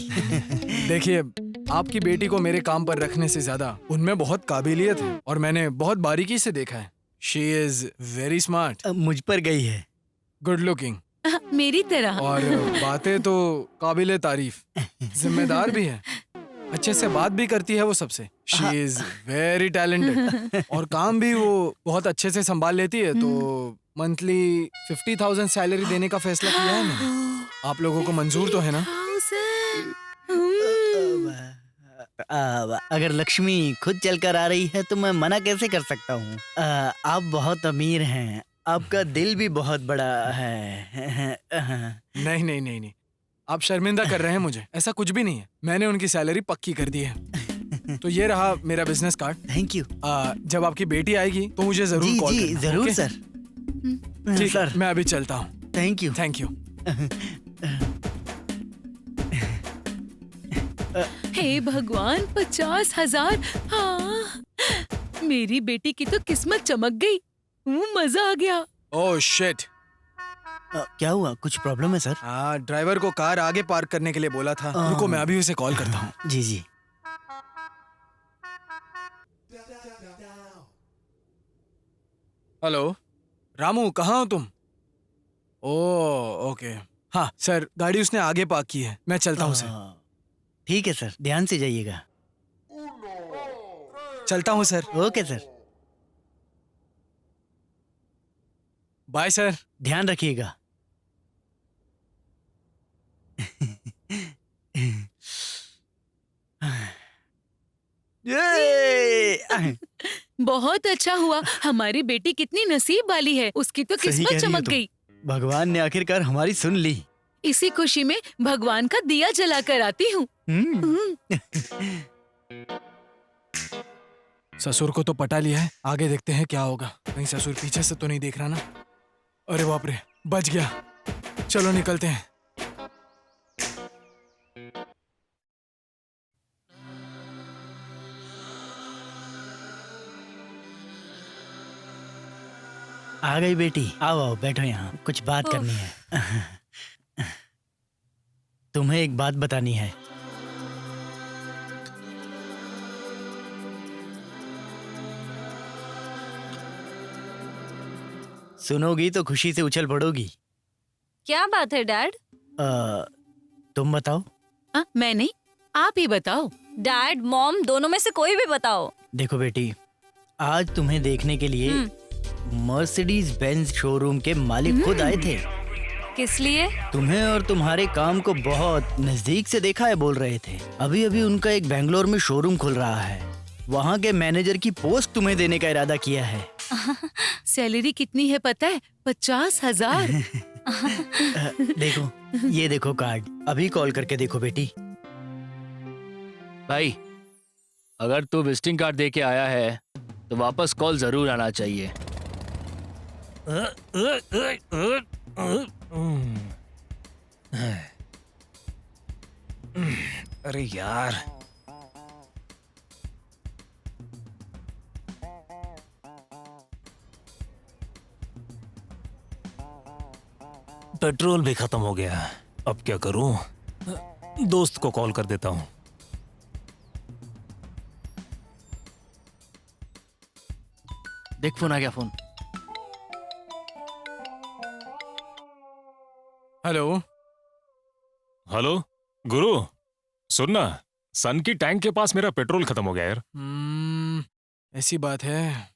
देखिए, आपकी बेटी को मेरे काम पर रखने से ज्यादा उनमें बहुत काबिलियत है और मैंने बहुत बारीकी से देखा है। शी इज वेरी स्मार्ट, मुझ पर गई है। गुड लुकिंग मेरी तरह। और बातें तो काबिले तारीफ, जिम्मेदार भी है, अच्छे से बात भी करती है वो सबसे। शी इज वेरी टैलेंटेड और काम भी वो बहुत अच्छे से संभाल लेती है। तो मंथली 50,000 सैलरी देने का फैसला किया है मैंने। आप लोगों को मंजूर तो है ना? अगर लक्ष्मी खुद चलकर आ रही है तो मैं मना कैसे कर सकता हूँ? आप बहुत अमीर हैं, आपका दिल भी बहुत बड़ा है। नहीं नहीं नहीं नहीं, आप शर्मिंदा कर रहे हैं मुझे। ऐसा कुछ भी नहीं है, मैंने उनकी सैलरी पक्की कर दी है। तो ये रहा मेरा बिजनेस कार्ड। Thank you. जब आपकी बेटी आएगी तो मुझे जरूर कॉल जी करना। जरूर ओके? सर। ठीक सर। है, मैं अभी चलता हूँ। Thank you. Thank you. हे भगवान, 50,000। हाँ, मेरी बेटी की तो किस्मत चमक गई। मजा आ गया। Oh shit. क्या हुआ? कुछ प्रॉब्लम है सर? हाँ, ड्राइवर को कार आगे पार्क करने के लिए बोला था। रुको, मैं अभी उसे कॉल करता हूँ। जी जी। हेलो रामू, कहाँ हो तुम? Oh okay. हाँ सर, गाड़ी उसने आगे पार्क की है, मैं चलता हूँ सर। ठीक है सर, ध्यान से जाइएगा। चलता हूँ sir. Okay sir. Bye sir. ध्यान रखिएगा। ये! बहुत अच्छा हुआ। हमारी बेटी कितनी नसीब वाली है, उसकी तो सही कह किस्मत रही हो चमक तुम। गई। भगवान ने आखिरकार हमारी सुन ली। इसी खुशी में भगवान का दिया जला कर आती हूँ। ससुर को तो पटा लिया है, आगे देखते हैं क्या होगा। कहीं ससुर पीछे से तो नहीं देख रहा ना? अरे बाप रे, बच गया। चलो निकलते हैं। आ गई बेटी, आओ आओ बैठो यहाँ, कुछ बात करनी है। तुम्हें एक बात बतानी है। सुनोगी तो खुशी से उछल पड़ोगी। क्या बात है डैड? तुम बताओ। मैं नहीं, आप ही बताओ। डैड मॉम दोनों में से कोई भी बताओ। देखो बेटी, आज तुम्हें देखने के लिए मर्सिडीज बेंज शोरूम के मालिक खुद आए थे। किस लिए? तुम्हें और तुम्हारे काम को बहुत नजदीक से देखा है बोल रहे थे। अभी अभी उनका एक बेंगलोर में शोरूम खुल रहा है, वहाँ के मैनेजर की पोस्ट तुम्हें देने का इरादा किया है। सैलरी कितनी है पता है? 50,000। देखो, ये देखो कार्ड, अभी कॉल करके देखो बेटी। भाई, अगर तू विजिटिंग कार्ड दे के आया है तो वापस कॉल जरूर आना चाहिए। अरे यार, पेट्रोल भी खत्म हो गया। अब क्या करूं? दोस्त को कॉल कर देता हूं। देख, फोन आ गया। फोन। हेलो हेलो गुरु, सुनना, सन की टैंक के पास मेरा पेट्रोल खत्म हो गया यार। ऐसी बात है।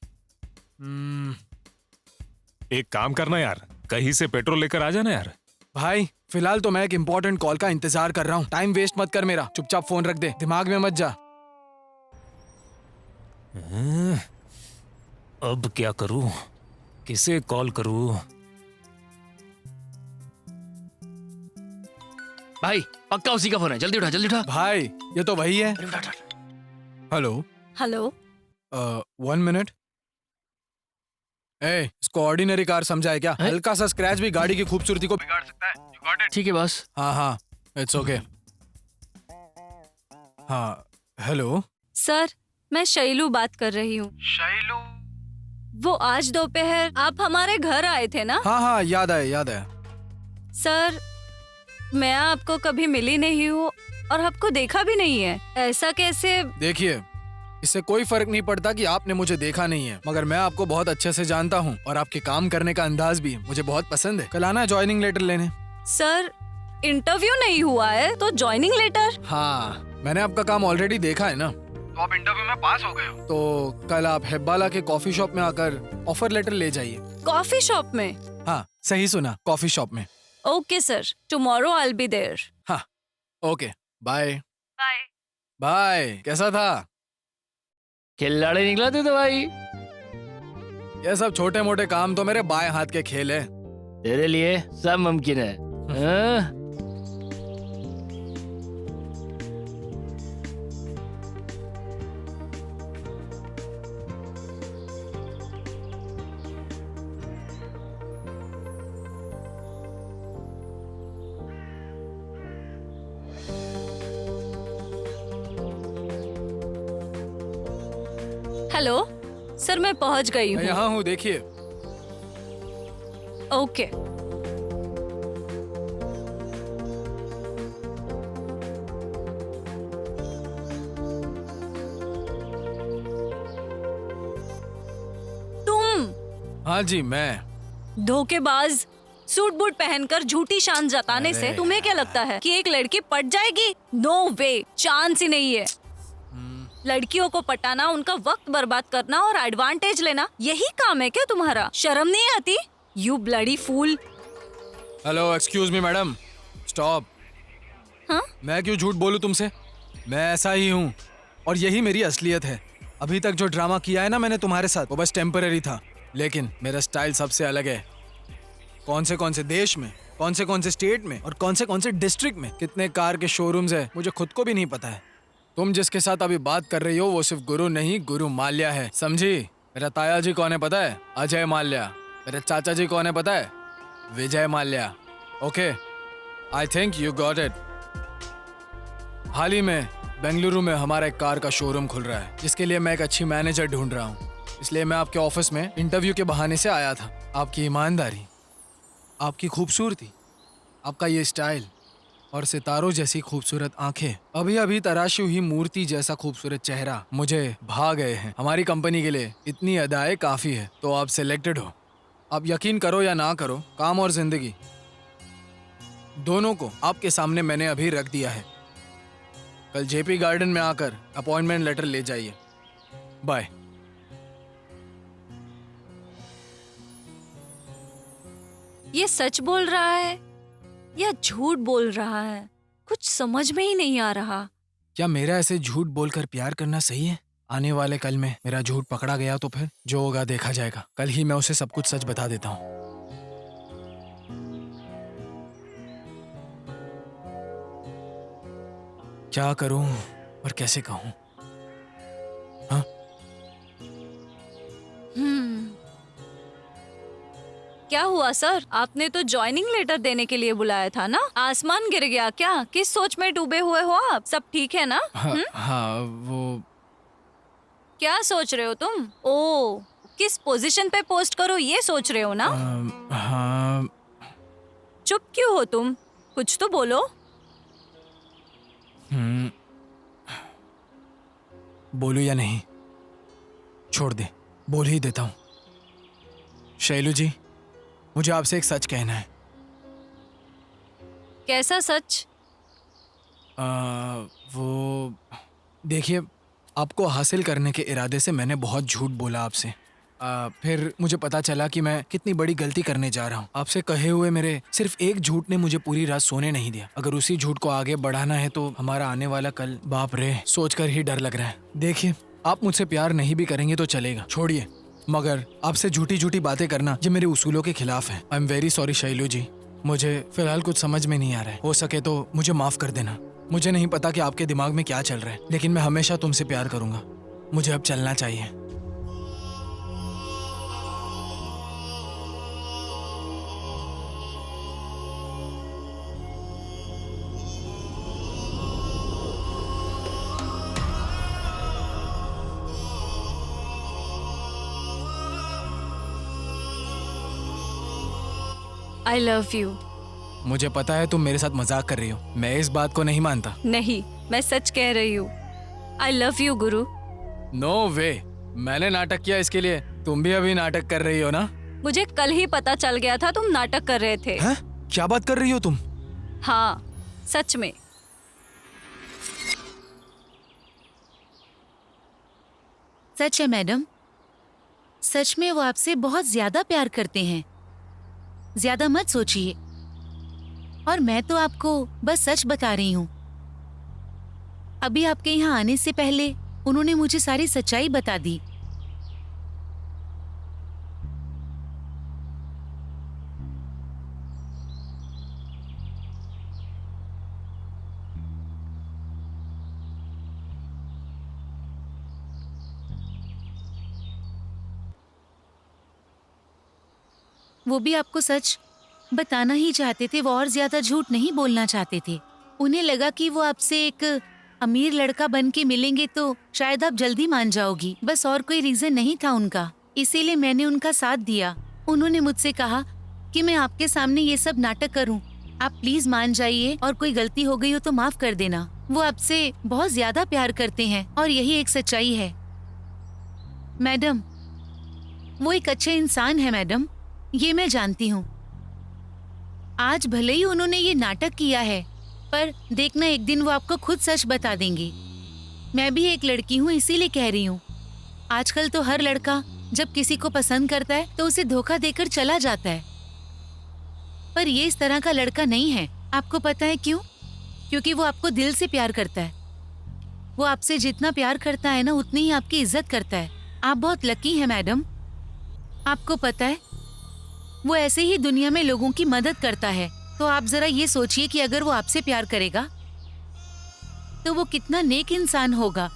एक काम करना यार, कहीं से पेट्रोल लेकर आ जाना यार। भाई फिलहाल तो मैं एक इम्पोर्टेंट कॉल का इंतजार कर रहा हूँ। टाइम वेस्ट मत कर मेरा, चुपचाप फोन रख दे, दिमाग में मत जा। अब क्या करूं? किसे कॉल करूं? भाई पक्का उसी का फोन है, जल्दी उठा, जल्दी उठा। भाई ये तो वही है। अरे उठा, उठा, उठा। Hello, hello. 1 मिनट। ए, इसको ऑर्डिनरी कार समझा है क्या? हल्का सा स्क्रैच भी गाड़ी की खूबसूरती को बिगाड़ सकता है। You got it? ठीक है बस। हाँ हाँ, इट्स ओके। हाँ हेलो। सर, मैं शैलू बात कर रही हूँ। शैलू? वो आज दोपहर आप हमारे घर आए थे ना? हाँ हाँ, याद आया याद आया। सर, मैं आपको कभी मिली नहीं हूँ और आपको देखा भी नहीं है। ऐसा कैसे? देखिए, इससे कोई फर्क नहीं पड़ता कि आपने मुझे देखा नहीं है, मगर मैं आपको बहुत अच्छे से जानता हूँ और आपके काम करने का अंदाज भी मुझे बहुत पसंद है। कल आना ज्वाइनिंग लेटर लेने। सर, इंटरव्यू नहीं हुआ है तो ज्वाइनिंग लेटर? हाँ, मैंने आपका काम ऑलरेडी देखा है ना, तो आप इंटरव्यू में पास हो गए हो। तो कल आप हेब्बाला के कॉफी शॉप में आकर ऑफर लेटर ले जाइए। कॉफी शॉप में? हाँ, सही सुना, कॉफी शॉप में। Okay sir, tomorrow I will be there. हाँ, ओके, बाय। बाय। बाय। कैसा था? खिलाड़ी निकला तू तो भाई। ये सब छोटे मोटे काम तो मेरे बाएं हाथ के खेल है। तेरे लिए सब मुमकिन है। हाँ? हेलो सर, मैं पहुंच गई मैं हूँ। यहाँ हूँ, देखिए। ओके। तुम हाँ जी, मैं। धोखेबाज, सूट बूट पहनकर झूठी शान जताने से अरे तुम्हें क्या लगता है कि एक लड़की पट जाएगी? नो वे, चांस ही नहीं है। लड़कियों को पटाना, उनका वक्त बर्बाद करना और एडवांटेज लेना, यही काम है क्या तुम्हारा? शर्म नहीं आती? You bloody fool. Hello, excuse me madam, stop. हाँ? मैं क्यों झूठ बोलूं तुमसे? मैं ऐसा ही हूँ और यही मेरी असलियत है। अभी तक जो ड्रामा किया है ना मैंने तुम्हारे साथ, वो बस टेम्पररी था, लेकिन मेरा स्टाइल सबसे अलग है। कौन से देश में, कौन से स्टेट में और कौन से डिस्ट्रिक्ट में कितने कार के शोरूम्स है, मुझे खुद को भी नहीं पता है। तुम जिसके साथ अभी बात कर रही हो वो सिर्फ गुरु नहीं, गुरु माल्या है, समझी? मेरा ताया जी कौन है पता है? अजय माल्या। मेरे चाचा जी कौन है पता है? Vijay Mallya. Okay, I think you got it. हाल ही में बेंगलुरु में हमारा एक कार का शोरूम खुल रहा है, जिसके लिए मैं एक अच्छी मैनेजर ढूंढ रहा हूँ। इसलिए मैं आपके ऑफिस में इंटरव्यू के बहाने से आया था। आपकी ईमानदारी, आपकी खूबसूरती, आपका ये स्टाइल और सितारों जैसी खूबसूरत आंखें, अभी अभी तराशी हुई मूर्ति जैसा खूबसूरत चेहरा मुझे भा गए हैं। हमारी कंपनी के लिए इतनी अदाएं काफी है, तो आप सिलेक्टेड हो। आप यकीन करो या ना करो, काम और जिंदगी दोनों को आपके सामने मैंने अभी रख दिया है। कल जेपी गार्डन में आकर अपॉइंटमेंट लेटर ले जाइए। बाय। ये सच बोल रहा है या झूठ बोल रहा है? कुछ समझ में ही नहीं आ रहा। क्या मेरा ऐसे झूठ बोलकर प्यार करना सही है? आने वाले कल में मेरा झूठ पकड़ा गया तो फिर जो होगा देखा जाएगा। कल ही मैं उसे सब कुछ सच बता देता हूँ। क्या करूं और कैसे कहूं? हाँ? क्या हुआ सर? आपने तो ज्वाइनिंग लेटर देने के लिए बुलाया था ना? आसमान गिर गया क्या? किस सोच में डूबे हुए हो आप? सब ठीक है ना? हाँ, वो क्या सोच रहे हो तुम? ओ, किस पोजीशन पे पोस्ट करो ये सोच रहे हो ना? हाँ। चुप क्यों हो तुम? कुछ तो बोलो। बोलूं या नहीं? छोड़ दे, बोल ही देता हूँ। शैलू जी, मुझे आपसे एक सच कहना है। कैसा सच? वो देखिए, आपको हासिल करने के इरादे से मैंने बहुत झूठ बोला आपसे। फिर मुझे पता चला कि मैं कितनी बड़ी गलती करने जा रहा हूँ। आपसे कहे हुए मेरे सिर्फ एक झूठ ने मुझे पूरी रात सोने नहीं दिया। अगर उसी झूठ को आगे बढ़ाना है तो हमारा आने वाला कल, बाप रे, सोचकर ही डर लग रहा है। देखिए, आप मुझसे प्यार नहीं भी करेंगे तो चलेगा, छोड़िए, मगर आपसे झूठी झूठी बातें करना जो मेरे उसूलों के खिलाफ है। I am very sorry Shailu ji, मुझे फिलहाल कुछ समझ में नहीं आ रहा है। हो सके तो मुझे माफ कर देना। मुझे नहीं पता कि आपके दिमाग में क्या चल रहा है, लेकिन मैं हमेशा तुमसे प्यार करूंगा। मुझे अब चलना चाहिए। I love you. मुझे पता है तुम मेरे साथ मजाक कर रही हो, मैं इस बात को नहीं मानता। नहीं, मैं सच कह रही हूँ। आई लव यू गुरु। नो वे, मैंने नाटक किया इसके लिए, तुम भी अभी नाटक कर रही हो ना? मुझे कल ही पता चल गया था तुम नाटक कर रहे थे। हैं? क्या बात कर रही हो तुम? हाँ, सच में। सच है मैडम, सच में वो आपसे बहुत ज्यादा प्यार करते हैं। ज्यादा मत सोचिए, और मैं तो आपको बस सच बता रही हूँ। अभी आपके यहाँ आने से पहले उन्होंने मुझे सारी सच्चाई बता दी। वो भी आपको सच बताना ही चाहते थे, वो और ज्यादा झूठ नहीं बोलना चाहते थे। उन्हें लगा कि वो आपसे एक अमीर लड़का बन के मिलेंगे तो शायद आप जल्दी मान जाओगी, बस और कोई रीजन नहीं था उनका। इसीलिए मैंने उनका साथ दिया। उन्होंने मुझसे कहा कि मैं आपके सामने ये सब नाटक करूं, आप प्लीज मान जाइए और कोई गलती हो गई हो तो माफ कर देना। वो आपसे बहुत ज्यादा प्यार करते हैं और यही एक सच्चाई है। मैडम, वो एक अच्छे इंसान है मैडम, ये मैं जानती हूँ। आज भले ही उन्होंने ये नाटक किया है, पर देखना एक दिन वो आपको खुद सच बता देंगे। मैं भी एक लड़की हूँ, इसीलिए कह रही हूँ। आजकल तो हर लड़का जब किसी को पसंद करता है तो उसे धोखा देकर चला जाता है, पर ये इस तरह का लड़का नहीं है। आपको पता है क्यों? क्योंकि वो आपको दिल से प्यार करता है। वो आपसे जितना प्यार करता है ना, उतनी ही आपकी इज्जत करता है। आप बहुत लकी हैं मैडम। आपको पता है, वो ऐसे ही दुनिया में लोगों की मदद करता है। तो आप जरा ये सोचिए कि अगर वो आपसे प्यार करेगा तो वो कितना नेक इंसान होगा।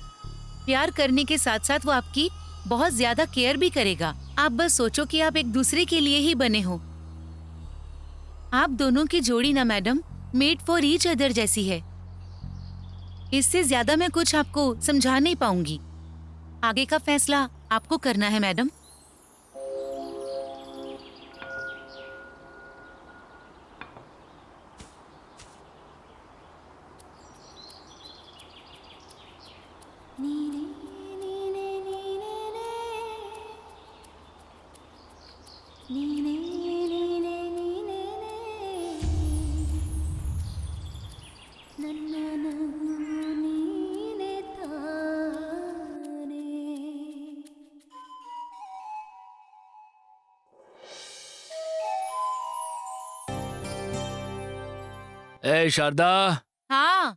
प्यार करने के साथ साथ वो आपकी बहुत ज्यादा केयर भी करेगा। आप बस सोचो कि आप एक दूसरे के लिए ही बने हो। आप दोनों की जोड़ी ना madam, made for each other जैसी है। इससे ज्यादा मैं कुछ आपको समझा नहीं पाऊंगी। आगे का फैसला आपको करना है मैडम। ए शारदा, हाँ,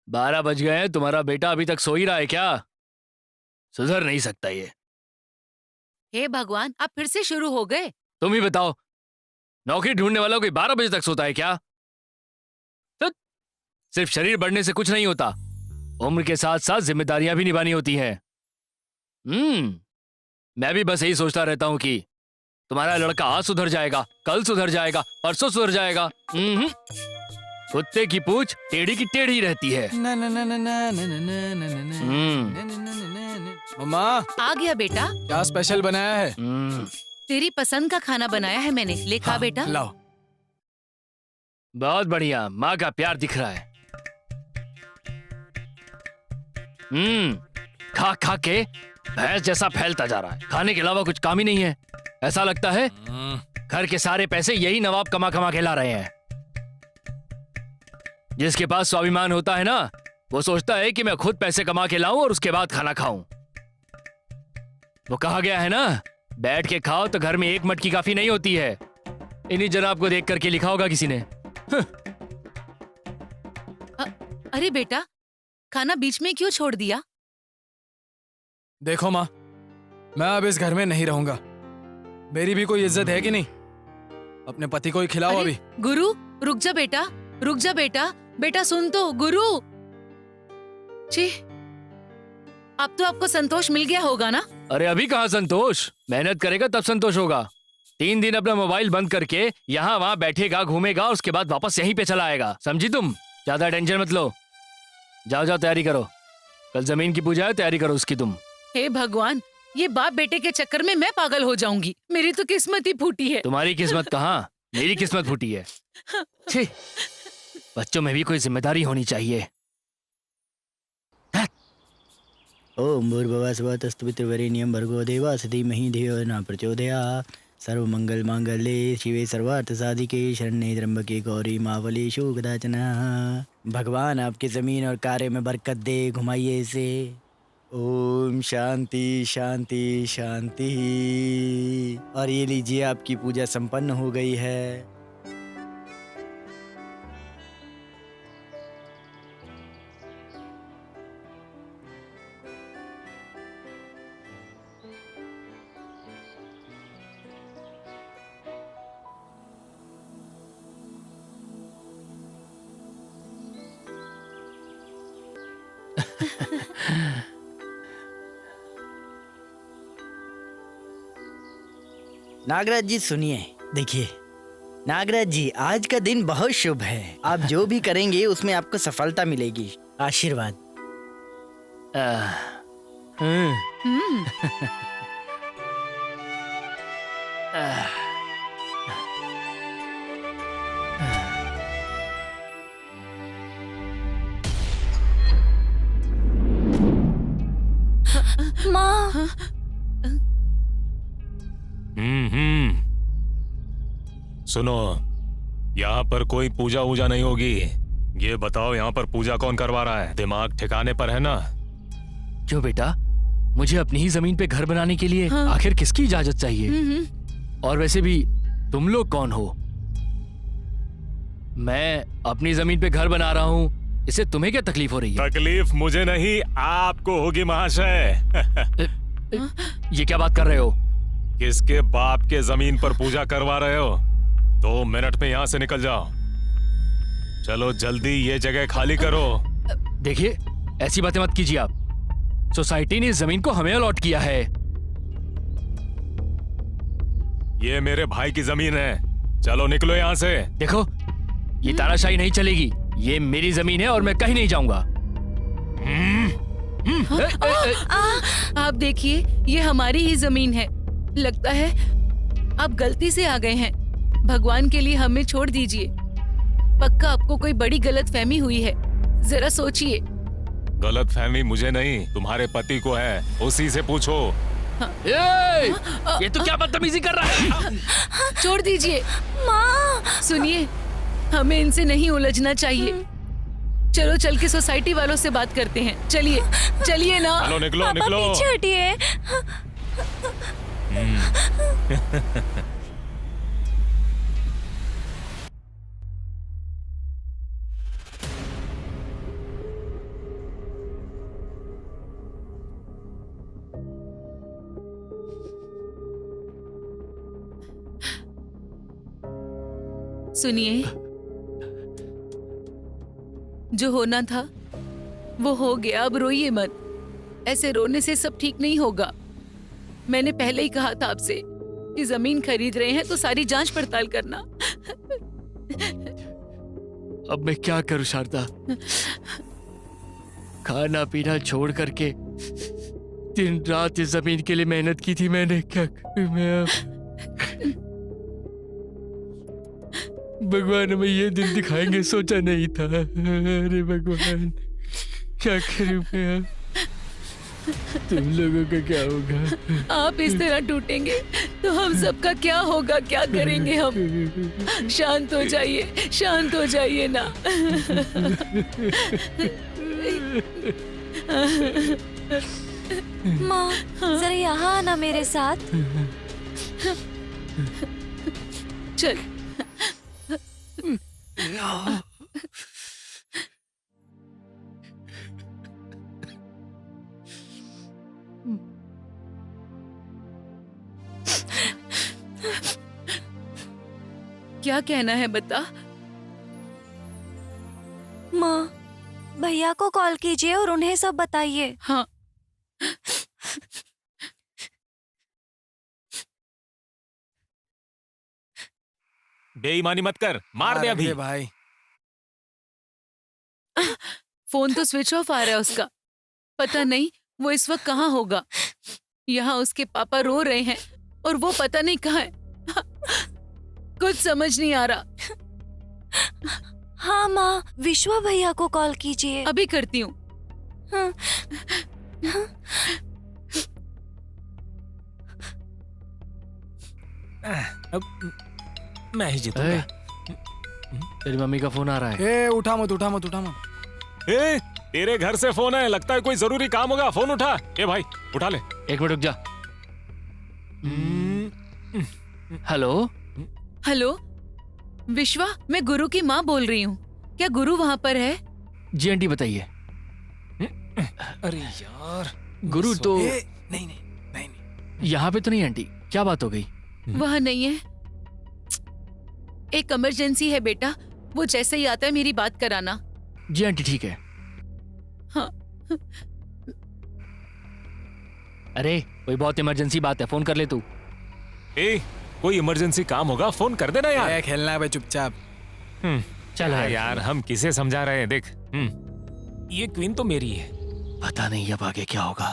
12 बज गए हैं, तुम्हारा बेटा अभी तक सो ही रहा है क्या? सुधर नहीं सकता ये। हे भगवान, आप फिर से शुरू हो गए। तुम ही बताओ, नौकरी ढूंढने वाला कोई 12 बजे तक सोता है क्या? सिर्फ शरीर बढ़ने से कुछ नहीं होता, उम्र के साथ साथ जिम्मेदारियां भी निभानी होती हैं। मैं भी बस यही सोचता रहता हूं कि तुम्हारा लड़का आज सुधर जाएगा, कल सुधर जाएगा, परसों सुधर जाएगा। कुत्ते की पूंछ टेढ़ी की टेढ़ी रहती है। मम्मा, आ गया बेटा। क्या स्पेशल बनाया है? तेरी पसंद का खाना बनाया है मैंने, ले खा बेटा। लाओ। बहुत बढ़िया, माँ का प्यार दिख रहा है। खा खा के भैंस जैसा फैलता जा रहा है, खाने के अलावा कुछ काम ही नहीं है। ऐसा लगता है घर के सारे पैसे यही नवाब कमा कमा के ला रहे हैं। जिसके पास स्वाभिमान होता है ना, वो सोचता है कि मैं खुद पैसे कमा के लाऊं और उसके बाद खाना खाऊं। वो कहा गया है ना, बैठ के खाओ तो घर में एक मटकी काफी नहीं होती है। इन्हीं जनाब को देख करके लिखा होगा किसी ने। अरे बेटा, खाना बीच में क्यों छोड़ दिया? देखो माँ, मैं अब इस घर में नहीं रहूंगा। मेरी भी कोई इज्जत है कि नहीं? अपने पति को ही खिलाओ अरे, अभी। गुरु रुक जा बेटा, रुक जा बेटा। बेटा सुन तो, गुरु। छी, अब तो आपको संतोष मिल गया होगा ना? अरे अभी कहाँ संतोष, मेहनत करेगा तब संतोष होगा। 3 दिन अपना मोबाइल बंद करके यहाँ वहाँ बैठेगा, घूमेगा, उसके बाद वापस यहीं पे चला आएगा। समझी तुम? ज्यादा टेंशन मत लो। जाओ जाओ, तैयारी करो, कल जमीन की पूजा है, तैयारी करो उसकी तुम। हे भगवान, ये बाप बेटे के चक्कर में मैं पागल हो जाऊंगी। मेरी तो किस्मत ही फूटी है। तुम्हारी किस्मत कहाँ, मेरी किस्मत फूटी है। छी, बच्चों में भी कोई जिम्मेदारी होनी चाहिए। ओम भूर्भुवः स्वः तत्सवितुर्वरेण्यं भर्गो देवस्य धीमहि धियो न प्रचोदयात्। सर्वमंगल मांगल्ये शिवे सर्वार्थ साधिके शरण्ये त्र्यंबके गौरी मावलीषु कदाचन। भगवान आपकी जमीन और कार्य में बरकत दे, घुमाइए इसे। ओम शांति शांति शांति। और ये लीजिए, आपकी पूजा संपन्न हो गई है। नागराज जी सुनिए, देखिए नागराज जी, आज का दिन बहुत शुभ है। आप जो भी करेंगे उसमें आपको सफलता मिलेगी। आशीर्वाद। माँ, सुनो, यहाँ पर कोई पूजा वूजा नहीं होगी। ये बताओ, यहाँ पर पूजा कौन करवा रहा है? दिमाग ठिकाने पर है ना? क्यों बेटा, मुझे अपनी ही जमीन पे घर बनाने के लिए आखिर किसकी इजाजत चाहिए? और वैसे भी तुम लोग कौन हो? मैं अपनी जमीन पे घर बना रहा हूँ, इससे तुम्हें क्या तकलीफ हो रही है? तकलीफ मुझे नहीं, आपको होगी महाशय। ये क्या बात कर रहे हो? किसके बाप के जमीन पर पूजा करवा रहे हो? 2 मिनट में यहाँ से निकल जाओ। चलो जल्दी ये जगह खाली करो। देखिए, ऐसी बातें मत कीजिए आप। सोसाइटी ने इस जमीन को हमें अलॉट किया है। ये मेरे भाई की जमीन है, चलो निकलो यहाँ से। देखो, ये तानाशाही नहीं चलेगी। ये मेरी जमीन है और मैं कहीं नहीं जाऊंगा। आप देखिए, ये हमारी ही जमीन है। लगता है आप गलती से आ गए हैं। भगवान के लिए हमें छोड़ दीजिए। पक्का आपको कोई बड़ी गलतफहमी हुई है, जरा सोचिए। गलतफहमी मुझे नहीं, तुम्हारे पति को है, उसी से पूछो। ये तो क्या बदतमीजी कर रहा है? छोड़ दीजिए। माँ, सुनिए, हमें इनसे नहीं उलझना चाहिए। चलो चल के सोसाइटी वालों से बात करते हैं। चलिए चलिए ना। चलो निकलो पापा निकलो। पीछे हटिए। सुनिए, जो होना था वो हो गया, अब रोइए मत। ऐसे रोने से सब ठीक नहीं होगा। मैंने पहले ही कहा था आपसे कि जमीन खरीद रहे हैं तो सारी जांच पड़ताल करना। अब मैं क्या करूं शारदा? खाना पीना छोड़ करके दिन रात इस जमीन के लिए मेहनत की थी मैंने। क्या करूं मैं अब? भगवान हमें ये दिन दिखाएंगे सोचा नहीं था। अरे भगवान, क्या करूं मैं अब? तुम लोगों का क्या होगा? आप इस तरह टूटेंगे तो हम सबका क्या होगा? क्या करेंगे हम? शांत हो जाइए, शांत हो जाइए ना। माँ, जरा यहाँ आना मेरे साथ। चल। क्या कहना है बता। माँ, भैया को कॉल कीजिए और उन्हें सब बताइए। हाँ, बेईमानी मत कर, मार दे अभी। भाई, फोन तो स्विच ऑफ आ रहा है उसका। पता नहीं वो इस वक्त कहाँ होगा। यहाँ उसके पापा रो रहे हैं और वो पता नहीं कहाँ है। कुछ समझ नहीं आ रहा। हाँ माँ, विश्वा भैया को कॉल कीजिए। अभी करती हूँ। हाँ। मैं ही ए, जीतूंगा। तेरी मम्मी का फोन आ रहा है। ए उठा मत उठा मत उठा मत। ए, तेरे घर से फोन है, लगता है कोई जरूरी काम होगा। फोन उठा। ए भाई उठा ले। एक मिनट रुक जा। हेलो। हेलो विश्वा, मैं गुरु की माँ बोल रही हूँ। क्या गुरु वहाँ पर है? जी आंटी बताइए। अरे यार, गुरु तो नहीं नहीं नहीं नहीं। यहाँ पे तो नहीं आंटी, क्या बात हो गई? वह नहीं है। एक इमरजेंसी है बेटा, वो जैसे ही आता है मेरी बात कराना। जी आंटी ठीक है। हाँ। अरे कोई बहुत इमरजेंसी बात है, फोन कर ले तू। ए, कोई इमरजेंसी काम होगा फोन कर देना यार। ए, खेलना है बे चुपचाप। चल हाँ है यार, हम किसे समझा रहे हैं देख। ये क्वीन तो मेरी है। पता नहीं अब आगे क्या होगा।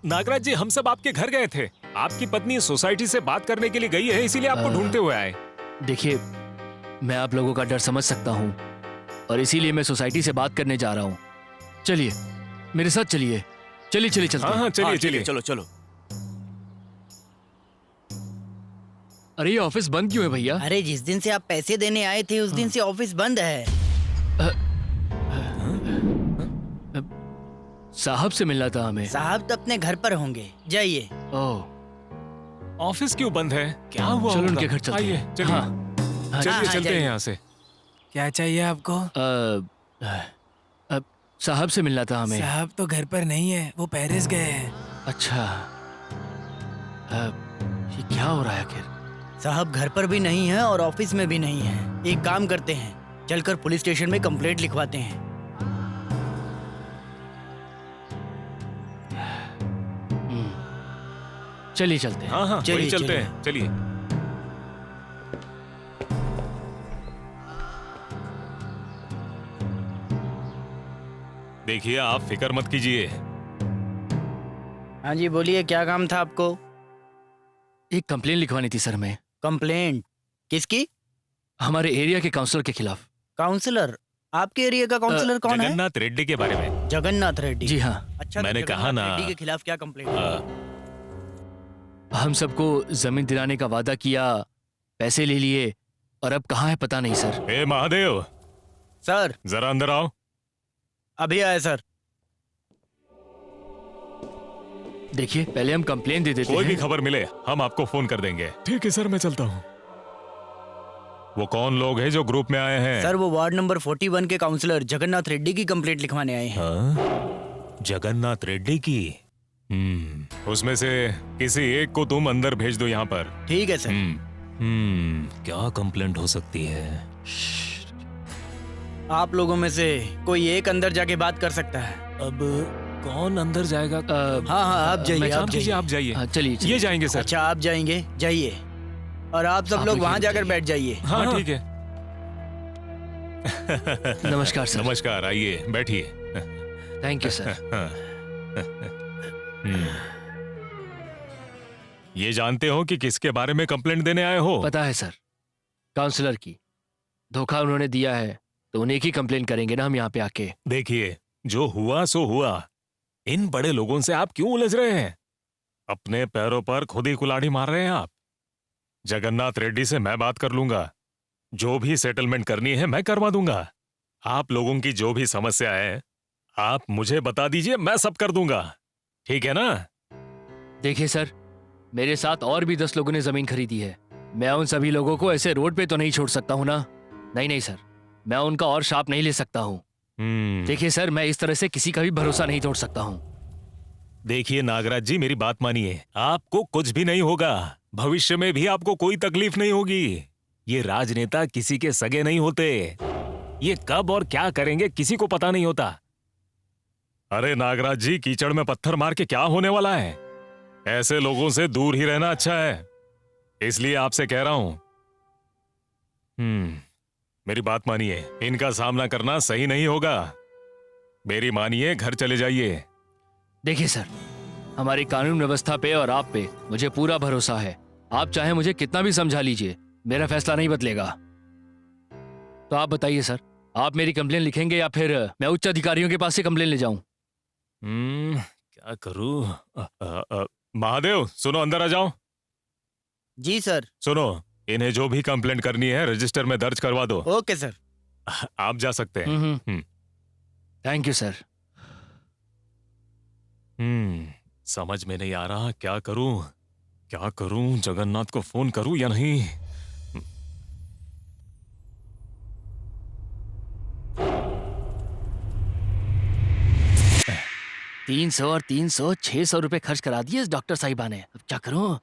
नागराज जी, हम सब आपके घर गए थे। आपकी पत्नी सोसाइटी से बात करने के लिए गई है, इसीलिए आपको ढूंढते हुए आए। देखिए, मैं आप लोगों का डर समझ सकता हूँ और इसीलिए मैं सोसाइटी से बात करने जा रहा हूँ। चलिए मेरे साथ चलिए। चलिए चलिए चलते हाँ हैं। हाँ, चलिए चलिए। चलो चलो। अरे ये ऑफिस बंद क्यों है भैया? अरे जिस दिन से आप पैसे देने आए थे उस दिन से ऑफिस बंद है। साहब से मिलना था हमें। साहब तो अपने घर पर होंगे, जाइए। ओह, ऑफिस क्यों बंद है? क्या हुआ? चलो होगा? उनके घर चलते आइए, हैं। चलिए। हाँ, हाँ, चलिए हाँ, चलते जाइए। हैं यहाँ से। क्या चाहिए आपको? साहब से मिलना था हमें। साहब तो घर पर नहीं है, वो पेरिस गए हैं। अच्छा, ये क्या हो रहा है आखिर? साहब घर पर भी नहीं है और ऑफिस में भी नहीं है। एक काम करते हैं, चलकर पुलिस स्टेशन में कंप्लेंट लिखवाते हैं। चलिए चलते हैं। हाँ हाँ, चलिए, वही चलते चलिए। हैं। चलिए। देखिए, आप फिक्र मत कीजिए। हाँ जी बोलिए, क्या काम था आपको? एक कंप्लेन लिखवानी थी सर मैं, कंप्लेंट किसकी? हमारे एरिया के काउंसलर के खिलाफ। काउंसलर? आपके एरिया का काउंसलर कौन है? जगन्नाथ रेड्डी के बारे में। जगन्नाथ रेड्डी। जी हाँ, अच्छा, तो मैंने जगन्नाथ कहा ना। रेड्डी के खिलाफ क्या कंप्लेंट? हम सबको जमीन दिलाने का वादा किया, पैसे ले लिए और अब कहाँ है पता नहीं सर। ए महादेव, सर जरा अंदर आओ। अभी आए सर। देखिए पहले हम कंप्लेन दे देते कोई भी हैं। खबर मिले हम आपको फोन कर देंगे। ठीक है सर, मैं चलता हूँ। वो कौन लोग हैं जो ग्रुप में आए हैं? सर वो वार्ड नंबर 41 के काउंसलर जगन्नाथ रेड्डी की कंप्लेंट लिखवाने आए हैं। हाँ? जगन्नाथ रेड्डी की? उसमें से किसी एक को तुम अंदर भेज दो यहाँ पर। ठीक है सर। क्या कंप्लेंट हो सकती है? आप लोगों में से कोई एक अंदर जाके बात कर सकता है। अब कौन अंदर जाएगा? हाँ हाँ, आप जाइए, काम आप कीजिए, जाइए। आप जाइए। हाँ, चलिए चलिए। ये जाएंगे सर। अच्छा आप जाएंगे, जाइए। और आप सब आप लोग लोग वहाँ ये जाकर जाइए। बैठ जाइए। हाँ ठीक है। नमस्कार सर। नमस्कार, आइए बैठिए। Thank you sir. ये जानते हो कि किसके बारे में कंप्लेंट देने आए हो? पता है सर, काउंसलर की। धोखा उन्होंने दिया है तो उन्हें की कंप्लेन करेंगे ना हम यहाँ पे आके। देखिए, जो हुआ सो हुआ। इन बड़े लोगों से आप क्यों उलझ रहे हैं? अपने पैरों पर खुद ही कुल्हाड़ी मार रहे हैं आप। जगन्नाथ रेड्डी से मैं बात कर लूंगा। जो भी सेटलमेंट करनी है मैं करवा दूंगा। आप लोगों की जो भी समस्या है आप मुझे बता दीजिए, मैं सब कर दूंगा। ठीक है ना? देखिए सर, मेरे साथ और भी 10 लोगों ने जमीन खरीदी है। मैं उन सभी लोगों को ऐसे रोड पे तो नहीं छोड़ सकता हूँ ना। नहीं नहीं सर, मैं उनका और शाप नहीं ले सकता हूँ। देखिए सर, मैं इस तरह से किसी का भी भरोसा नहीं तोड़ सकता हूँ। देखिए नागराज जी, मेरी बात मानिए। आपको कुछ भी नहीं होगा। भविष्य में भी आपको कोई तकलीफ नहीं होगी। ये राजनेता किसी के सगे नहीं होते। ये कब और क्या करेंगे किसी को पता नहीं होता। अरे नागराज जी, कीचड़ में पत्थर मार के क्या होने वाला है? ऐसे लोगों से दूर ही रहना अच्छा है। इसलिए आपसे कह रहा हूं। मेरी बात मानिए, इनका सामना करना सही नहीं होगा। मेरी मानिए, घर चले जाइए। देखिए सर, हमारी कानून व्यवस्था पे और आप पे मुझे पूरा भरोसा है। आप चाहे मुझे कितना भी समझा लीजिए, मेरा फैसला नहीं बदलेगा। तो आप बताइए सर, आप मेरी कंप्लेन लिखेंगे या फिर मैं उच्च अधिकारियों के पास से कंप्लेन ले जाऊं? क्या करूं? महादेव सुनो, अंदर आ जाओ। जी सर। सुनो, इन्हें जो भी कंप्लेंट करनी है रजिस्टर में दर्ज करवा दो। Okay sir. आप जा सकते हैं। Thank you sir. समझ में नहीं आ रहा क्या करूं, क्या करूं? जगन्नाथ को फोन करूं या नहीं? 300 और 300 600 रुपए खर्च करा दिए इस डॉक्टर साहिबा ने। अब क्या करूं?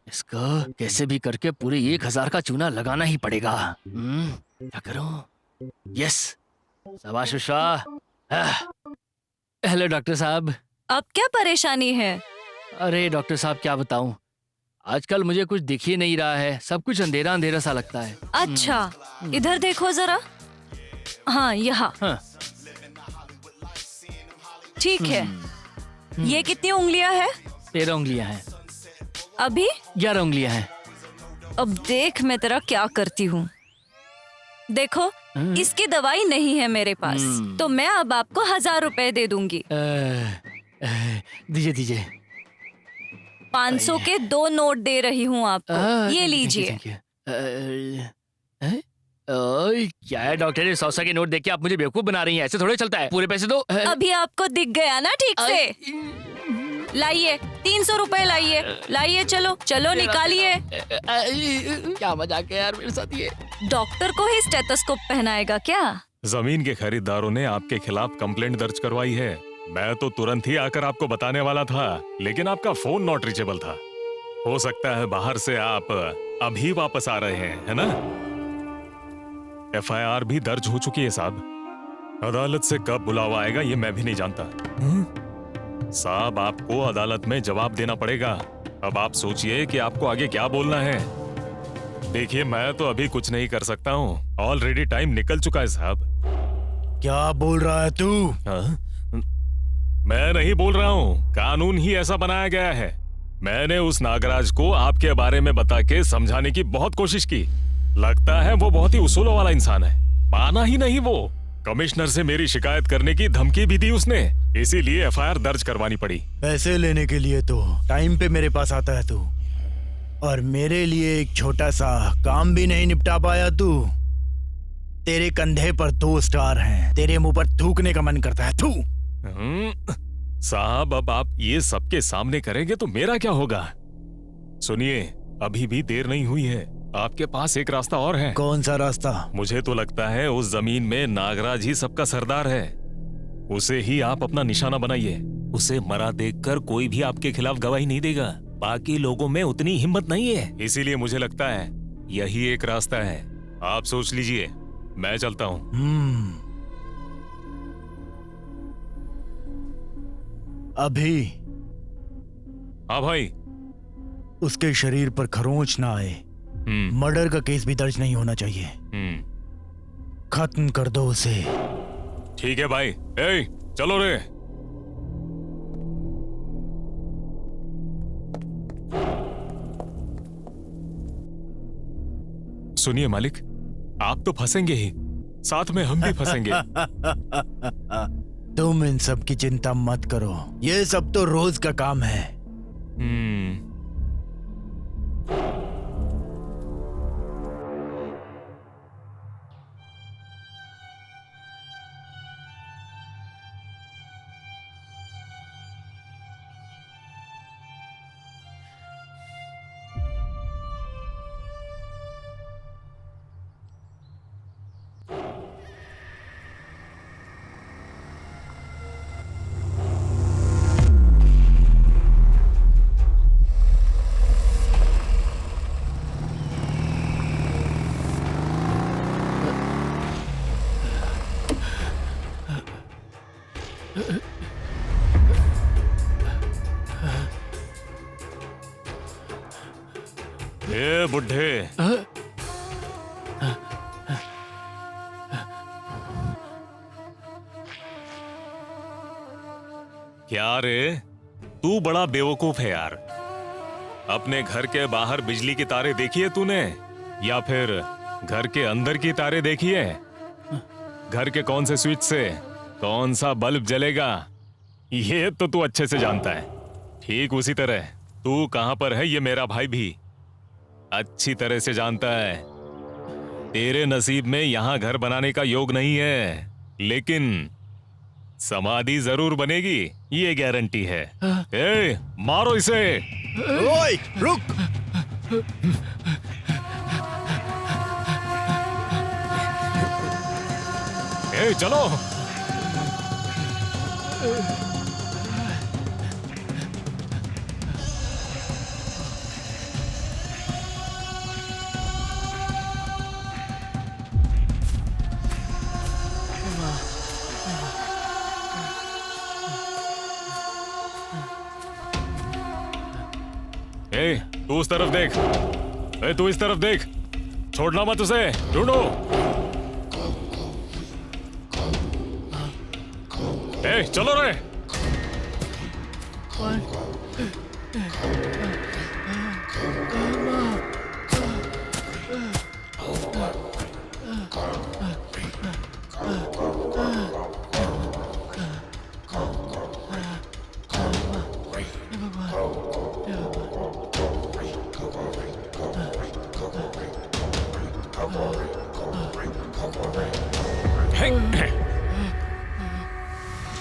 इसको कैसे भी करके पूरे 1000 का चूना लगाना ही पड़ेगा। क्या करूं? यस, शाबाश विश्वा। हेलो डॉक्टर साहब। अब क्या परेशानी है? अरे डॉक्टर साहब क्या बताऊं, आजकल मुझे कुछ दिख ही नहीं रहा है, सब कुछ अंधेरा अंधेरा सा लगता है। अच्छा, इधर देखो जरा। हाँ, यहाँ। हाँ। ठीक है। ये कितनी उंगलियां है? 13 उंगलियां हैं। अभी 11 उंगलियां हैं। अब देख मैं तेरा क्या करती हूँ। देखो, इसकी दवाई नहीं है मेरे पास, तो मैं अब आपको 1000 रुपए दे दूंगी। दीजिए दीजिए। 500 के 2 नोट दे रही हूँ आपको, ये लीजिए। क्या है डॉक्टर, ये 100 के नोट देख के आप मुझे बेवकूफ बना रही हैं? ऐसे थोड़े चलता है, पूरे पैसे दो। अभी आपको दिख गया ना ठीक से? लाइए 300 रुपए, लाइए लाइए, चलो चलो निकालिए। क्या मजाक है यार मेरे साथ ये। डॉक्टर को ही स्टेथोस्कोप पहनाएगा क्या? जमीन के खरीदारों ने आपके खिलाफ कंप्लेंट दर्ज करवाई है। मैं तो तुरंत ही आकर आपको बताने वाला था, लेकिन आपका फोन नॉट रीचेबल था। हो सकता है बाहर से आप अभी वापस आ रहे हैं, है ना? FIR भी दर्ज हो चुकी है साहब। अदालत से कब बुलावा आएगा ये मैं भी नहीं जानता। साहब, आपको अदालत में जवाब देना पड़ेगा। अब आप सोचिए कि आपको आगे क्या बोलना है। देखिए, मैं तो अभी कुछ नहीं कर सकता हूँ, ऑलरेडी टाइम निकल चुका है साहब। क्या बोल रहा है तू? मैं नहीं बोल रहा हूँ, कानून ही ऐसा बनाया गया है। मैंने उस नागराज को आपके बारे में बता के समझाने की बहुत कोशिश की। लगता है वो बहुत ही उसूलों वाला इंसान है, माना ही नहीं वो। कमिश्नर से मेरी शिकायत करने की धमकी भी दी उसने, इसीलिए FIR दर्ज करवानी पड़ी। पैसे लेने के लिए तो टाइम पे मेरे पास आता है तू, और मेरे लिए एक छोटा सा काम भी नहीं निपटा पाया तू। तेरे कंधे पर 2 स्टार हैं, तेरे मुंह पर थूकने का मन करता है। थू। साहब, अब आप ये सबके सामने करेंगे तो मेरा क्या होगा? सुनिए, अभी भी देर नहीं हुई है, आपके पास एक रास्ता और है। कौन सा रास्ता? मुझे तो लगता है उस जमीन में नागराज ही सबका सरदार है। उसे ही आप अपना निशाना बनाइए। उसे मरा देखकर कोई भी आपके खिलाफ गवाही नहीं देगा। बाकी लोगों में उतनी हिम्मत नहीं है, इसीलिए मुझे लगता है यही एक रास्ता है। आप सोच लीजिए, मैं चलता हूँ। अभी हाँ भाई। उसके शरीर पर खरोंच ना आए, मर्डर का केस भी दर्ज नहीं होना चाहिए। खत्म कर दो उसे। ठीक है भाई। ए, चलो रे। सुनिए मालिक, आप तो फंसेंगे ही, साथ में हम भी फंसेंगे। तुम इन सब की चिंता मत करो, ये सब तो रोज का काम है। ए बुढ़े, क्या रे, तू बड़ा बेवकूफ है यार। अपने घर के बाहर बिजली की तारे देखी है तूने, या फिर घर के अंदर की तारे देखी है? घर के कौन से स्विच से कौन सा बल्ब जलेगा ये तो तू अच्छे से जानता है। ठीक उसी तरह तू कहां पर है ये मेरा भाई भी अच्छी तरह से जानता है। तेरे नसीब में यहां घर बनाने का योग नहीं है, लेकिन समाधि जरूर बनेगी, ये गारंटी है। ए, मारो इसे। ओए, रुक। ए, चलो। ए, तू उस तरफ देख। ए, तू इस तरफ देख, छोड़ना मत उसे। ढूंढो। ए, चलो रे।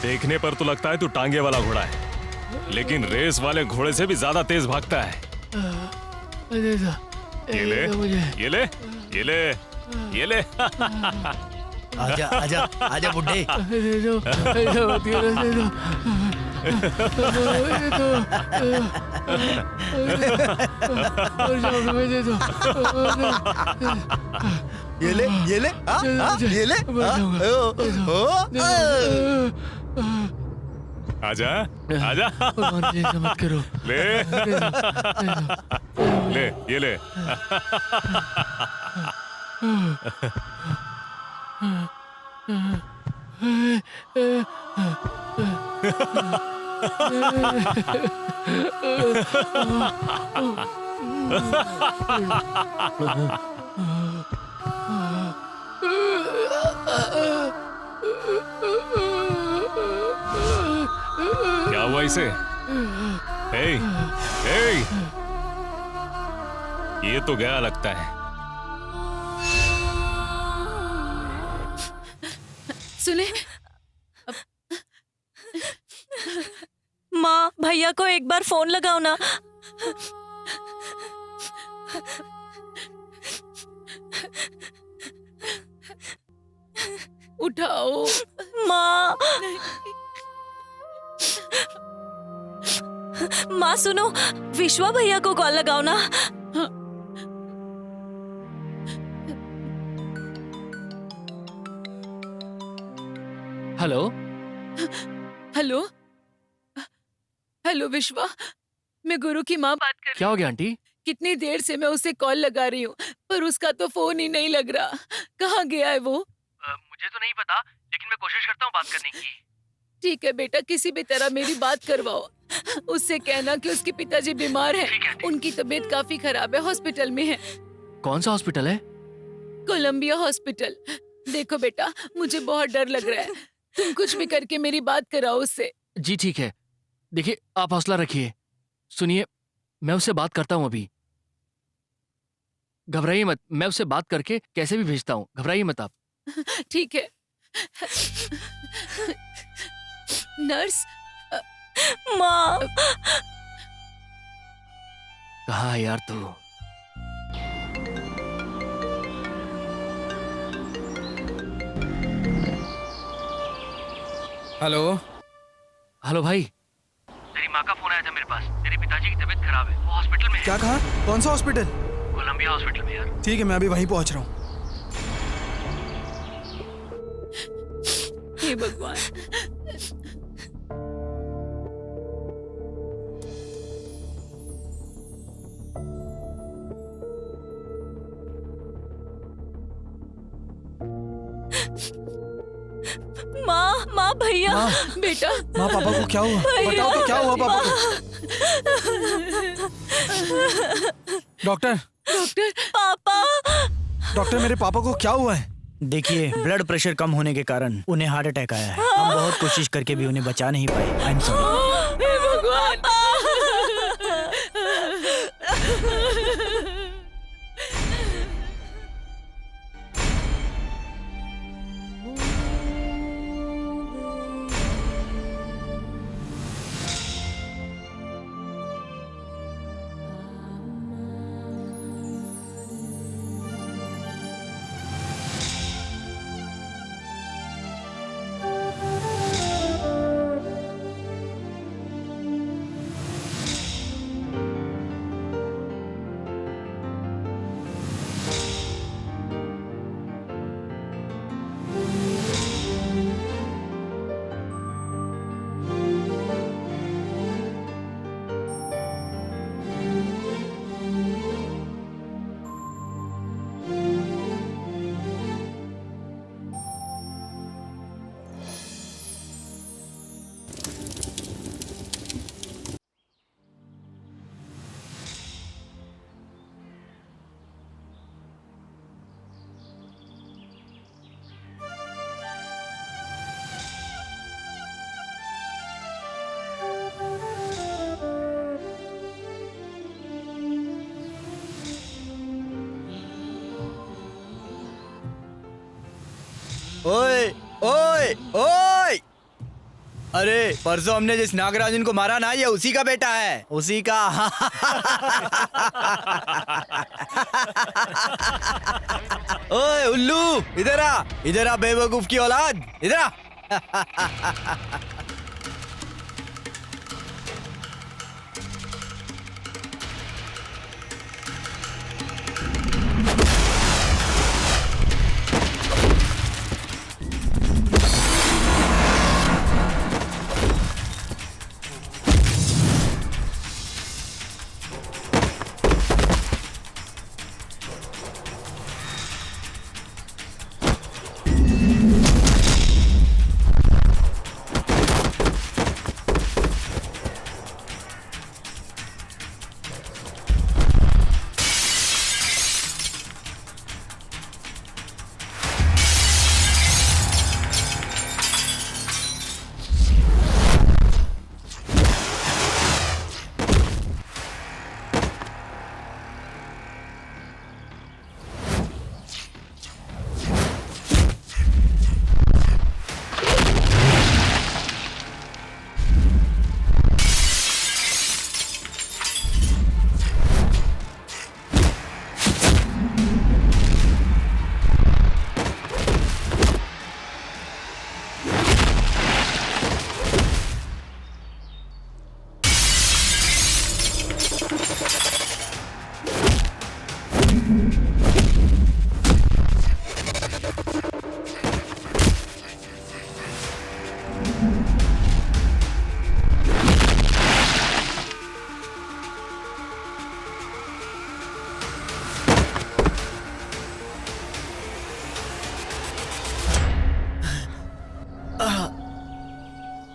देखने पर तो लगता है तू टांगे वाला घोड़ा है, लेकिन रेस वाले घोड़े से भी ज्यादा तेज भागता है। ये ले, ये ले, ये ले, ये ले। आजा आजा आजा बुड्ढे। ये ले, ये ले, ये ले। आजा, आजा। मत करो। ले, ले, ये ले। क्या हुआ इसे? हे, हे, ये तो गया लगता है। सुने, माँ, भैया को एक बार फोन लगाओ ना। उठाओ। माँ, माँ सुनो, विश्वा भैया को कॉल लगाओ ना। हेलो। हेलो, हेलो विश्वा, मैं गुरु की माँ बात कर रही क्या हो गया आंटी? कितनी देर से मैं उसे कॉल लगा रही हूँ, पर उसका तो फोन ही नहीं लग रहा। कहाँ गया है वो? मुझे तो नहीं पता, लेकिन मैं कोशिश करता हूँ बात करने की। ठीक है बेटा, किसी भी तरह मेरी बात करवाओ। उससे कहना कि उसके पिताजी बीमार हैं। उनकी तबीयत काफी खराब है, हॉस्पिटल में है। कौन सा हॉस्पिटल है? Columbia hospital. देखो बेटा, मुझे बहुत डर लग रहा है, तुम कुछ भी करके मेरी बात कराओ उससे। जी ठीक है, देखिए आप हौसला रखिए। सुनिए, मैं उससे बात करता हूँ अभी। घबराइए मत, मैं उससे बात करके कैसे भी भेजता हूँ, घबराइए मत आप। ठीक है। नर्स। माँ, कहाँ है यार तू? हेलो। हेलो भाई। तेरी माँ का फोन आया था मेरे पास। तेरे पिताजी की तबीयत खराब है, वो हॉस्पिटल में है। क्या कहा? कौन सा हॉस्पिटल? कोलंबिया हॉस्पिटल में यार। ठीक है, मैं अभी वहीं पहुंच रहा हूँ। हे भगवान। माँ माँ भैया माँ। बेटा माँ पापा को क्या हुआ? भैया। बताओ तो क्या हुआ पापा को? डॉक्टर डॉक्टर पापा डॉक्टर मेरे पापा को क्या हुआ है? देखिए, ब्लड प्रेशर कम होने के कारण उन्हें हार्ट अटैक आया है। हम बहुत कोशिश करके भी उन्हें बचा नहीं पाए। I am sorry. हे भगवान। ओए ओए ओए, अरे परसों हमने जिस नागराजन को मारा ना, ये उसी का बेटा है, उसी का। ओए उल्लू, इधर आ बेवकूफ की औलाद, इधर आ।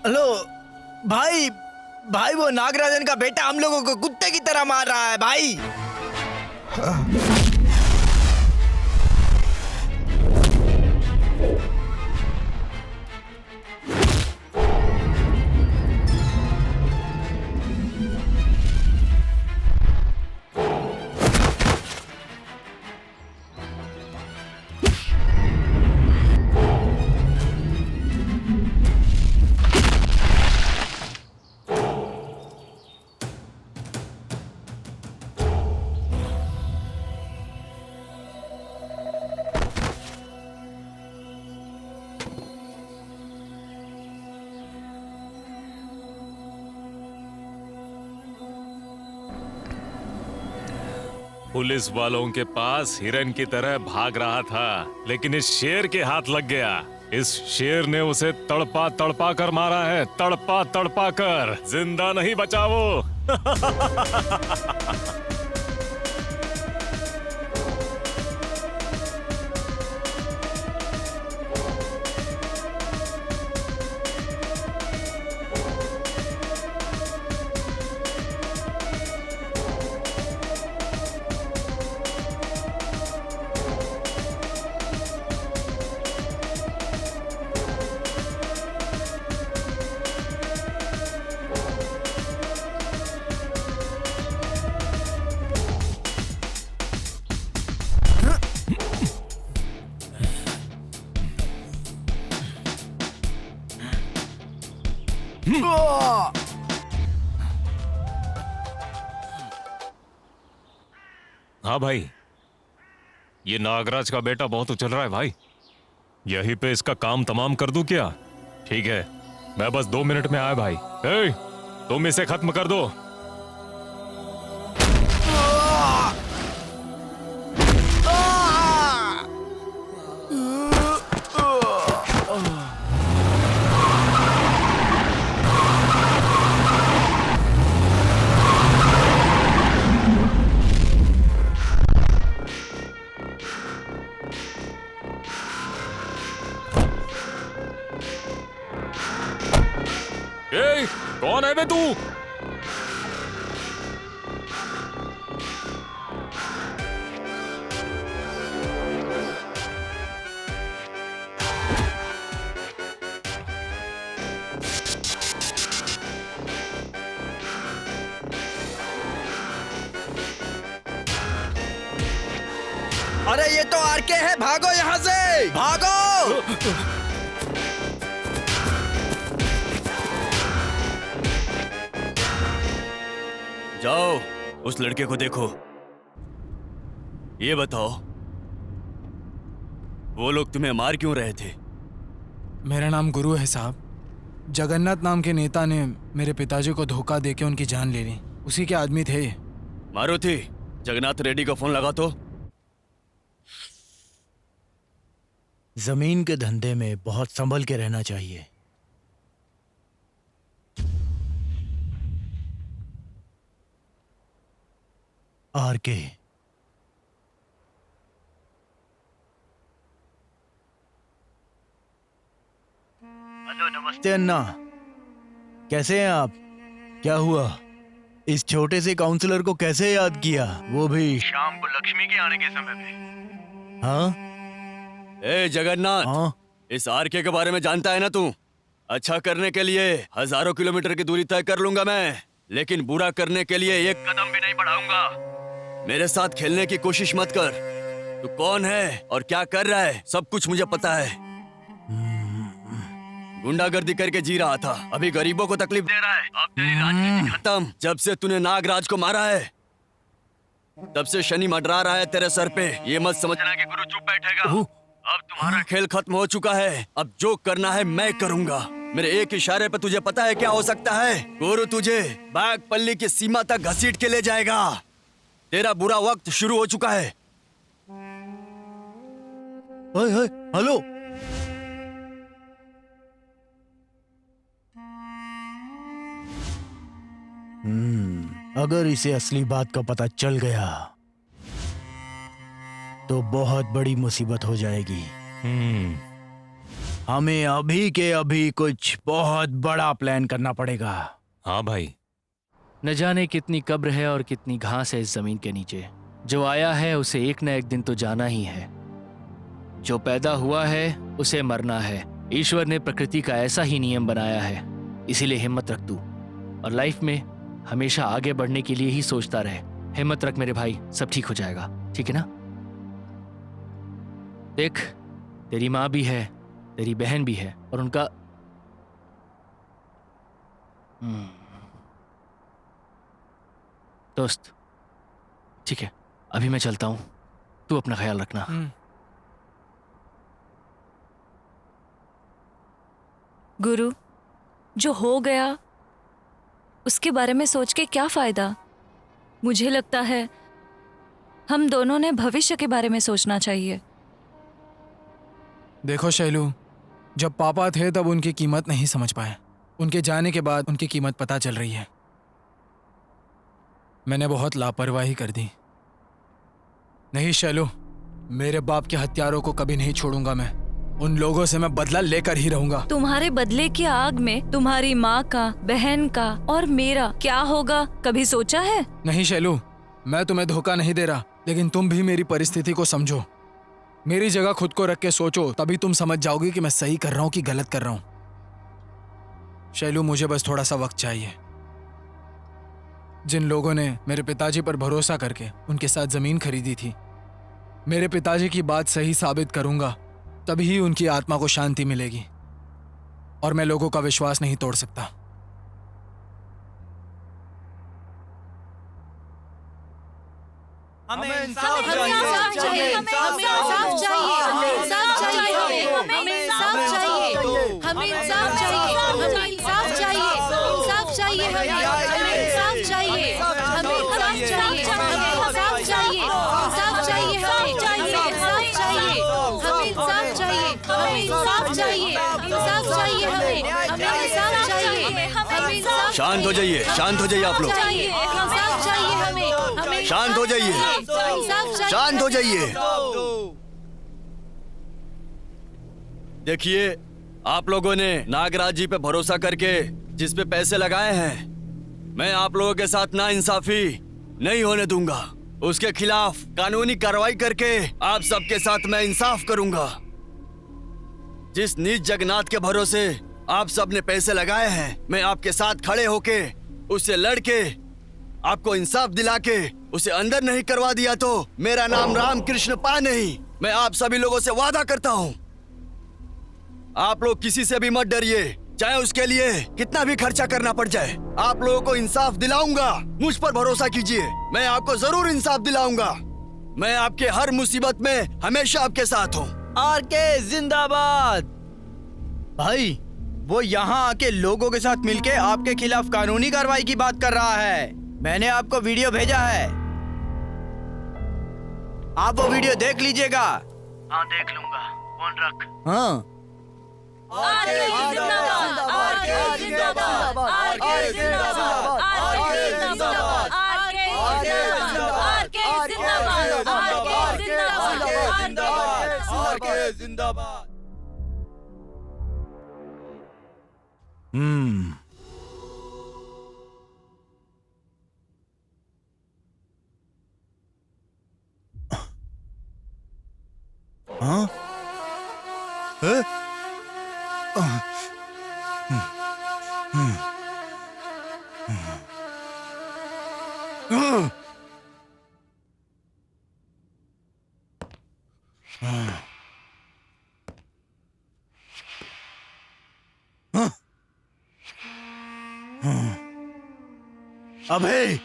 हेलो भाई, भाई वो नागराजन का बेटा हम लोगों को कुत्ते की तरह मार रहा है भाई। पुलिस वालों के पास हिरन की तरह भाग रहा था, लेकिन इस शेर के हाथ लग गया। इस शेर ने उसे तड़पा तड़पा कर मारा है, तड़पा तड़पा कर। जिंदा नहीं बचा वो। हाँ भाई, ये नागराज का बेटा बहुत उछल रहा है भाई। यहीं पे इसका काम तमाम कर दूं क्या? ठीक है, मैं बस 2 मिनट में आया भाई। ए, तुम इसे खत्म कर दो। ए, कौन है बे तू? अरे ये तो आरके है, भागो यहाँ से, भागो। जाओ, उस लड़के को देखो। ये बताओ, वो लोग तुम्हें मार क्यों रहे थे? मेरा नाम गुरु है साहब। जगन्नाथ नाम के नेता ने मेरे पिताजी को धोखा देके उनकी जान ले ली। उसी के आदमी थे ये। मारुति, जगन्नाथ रेड्डी को फोन लगा तो। जमीन के धंधे में बहुत संभल के रहना चाहिए। आरके, हेलो, नमस्ते अन्ना, कैसे हैं आप? क्या हुआ? इस छोटे से काउंसलर को कैसे याद किया, वो भी शाम को लक्ष्मी के आने के समय पे? हाँ ए जगन्नाथ, हाँ, इस आरके के बारे में जानता है ना तू? अच्छा करने के लिए हजारों किलोमीटर की दूरी तय कर लूंगा मैं, लेकिन बुरा करने के लिए एक कदम भी नहीं बढ़ाऊंगा। मेरे साथ खेलने की कोशिश मत कर। तू कौन है और क्या कर रहा है, सब कुछ मुझे पता है। गुंडागर्दी करके जी रहा था, अभी गरीबों को तकलीफ दे रहा है। अब तेरी राजनीति खत्म। जब से तूने नागराज को मारा है, तब से शनि मंडरा रहा है तेरे सर पे। ये मत समझना कि गुरु चुप बैठेगा। अब तुम्हारा खेल खत्म हो चुका है। अब जो करना है मैं करूंगा। मेरे एक इशारे पे तुझे पता है क्या हो सकता है? गुरु तुझे बागपल्ली की सीमा तक घसीट के ले जाएगा। तेरा बुरा वक्त शुरू हो चुका है। हेलो, अगर इसे असली बात का पता चल गया तो बहुत बड़ी मुसीबत हो जाएगी। हमें अभी के अभी कुछ बहुत बड़ा प्लान करना पड़ेगा। हाँ भाई, न जाने कितनी कब्र है और कितनी घास है इस जमीन के नीचे। जो आया है उसे एक न एक दिन तो जाना ही है। जो पैदा हुआ है उसे मरना है। ईश्वर ने प्रकृति का ऐसा ही नियम बनाया है। इसीलिए हिम्मत रख तू, और लाइफ में हमेशा आगे बढ़ने के लिए ही सोचता रहे। हिम्मत रख मेरे भाई, सब ठीक हो जाएगा, ठीक है ना? देख, तेरी माँ भी है, तेरी बहन भी है, और उनका दोस्त। ठीक है, अभी मैं चलता हूं, तू अपना ख्याल रखना। गुरु, जो हो गया उसके बारे में सोच के क्या फायदा? मुझे लगता है हम दोनों ने भविष्य के बारे में सोचना चाहिए। देखो शैलू, जब पापा थे तब उनकी कीमत नहीं समझ पाए। उनके जाने के बाद उनकी कीमत पता चल रही है। मैंने बहुत लापरवाही कर दी। नहीं शैलू, मेरे बाप के हत्यारों को कभी नहीं छोड़ूंगा मैं। उन लोगों से मैं बदला लेकर ही रहूंगा। तुम्हारे बदले की आग में तुम्हारी माँ का, बहन का और मेरा क्या होगा, कभी सोचा है? नहीं शैलू, मैं तुम्हें धोखा नहीं दे रहा, लेकिन तुम भी मेरी परिस्थिति को समझो। मेरी जगह खुद को रख के सोचो, तभी तुम समझ जाओगे कि मैं सही कर रहा हूँ कि गलत कर रहा हूँ। शैलू, मुझे बस थोड़ा सा वक्त चाहिए। जिन लोगों ने मेरे पिताजी पर भरोसा करके उनके साथ जमीन खरीदी थी, मेरे पिताजी की बात सही साबित करूंगा, तभी उनकी आत्मा को शांति मिलेगी। और मैं लोगों का विश्वास नहीं तोड़ सकता। चाहिए, हमें इंसाफ चाहिए, हमें इंसाफ चाहिए, हमें इंसाफ चाहिए, हमें इंसाफ चाहिए, हमें इंसाफ चाहिए, इंसाफ चाहिए, हमें इंसाफ चाहिए, हमें इंसाफ चाहिए, हमें इंसाफ चाहिए, इंसाफ चाहिए, हमें इंसाफ चाहिए, हमें इंसाफ चाहिए, हमें इंसाफ चाहिए, इंसाफ चाहिए, हमें इंसाफ चाहिए, हमें इंसाफ शांत हो जाइए, शांत हो जाइए आप लोग, चाहिए, इंसाफ चाहिए, हमें शांत हो जाइए, इंसाफ चाहिए, शांत हो जाइए। देखिए, आप लोगों ने नागराज जी पे भरोसा करके जिस पे पैसे लगाए हैं, मैं आप लोगों के साथ नाइंसाफी नहीं होने दूंगा। उसके खिलाफ कानूनी कार्रवाई करके आप सबके साथ मैं इंसाफ करूंगा। जिस नीच जगन्नाथ के भरोसे आप सब ने पैसे लगाए हैं, मैं आपके साथ खड़े होके उससे लड़के आपको इंसाफ दिला के उसे अंदर नहीं करवा दिया तो मेरा नाम रामकृष्ण पा नहीं। मैं आप सभी लोगों से वादा करता हूं, आप लोग किसी से भी मत डरिए, चाहे उसके लिए कितना भी खर्चा करना पड़ जाए। आप लोगों को इंसाफ दिलाऊंगा, मुझ पर भरोसा कीजिए, मैं आपको जरूर इंसाफ दिलाऊंगा। मैं आपके हर मुसीबत में हमेशा आपके साथ हूँ। आरके जिंदाबाद। भाई, वो यहाँ आके लोगों के साथ मिलके आपके खिलाफ कानूनी कार्रवाई की बात कर रहा है। मैंने आपको वीडियो भेजा है, आप वो वीडियो देख लीजिएगा। हाँ देख लूंगा, फोन रख। हाँ, आरके जिंदाबाद, आरके जिंदाबाद, आरके जिंदाबाद, आरके जिंदाबाद, आरके जिंदाबाद, आरके जिंदाबाद, आरके जिंदाबाद, आरके जिंदाबाद। हाँ? अभय,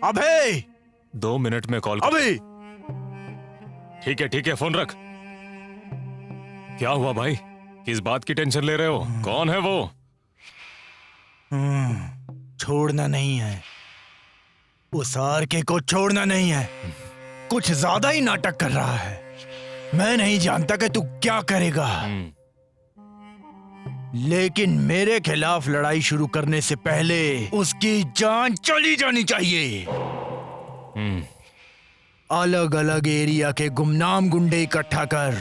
अभय, 2 मिनट में कॉल कर। अभय। ठीक है, फोन रख। क्या हुआ भाई, किस बात की टेंशन ले रहे हो? कौन है वो? छोड़ना नहीं है, उस आरके को छोड़ना नहीं है। कुछ ज्यादा ही नाटक कर रहा है। मैं नहीं जानता कि तू क्या करेगा, लेकिन मेरे खिलाफ लड़ाई शुरू करने से पहले उसकी जान चली जानी चाहिए। अलग अलग एरिया के गुमनाम गुंडे इकट्ठा कर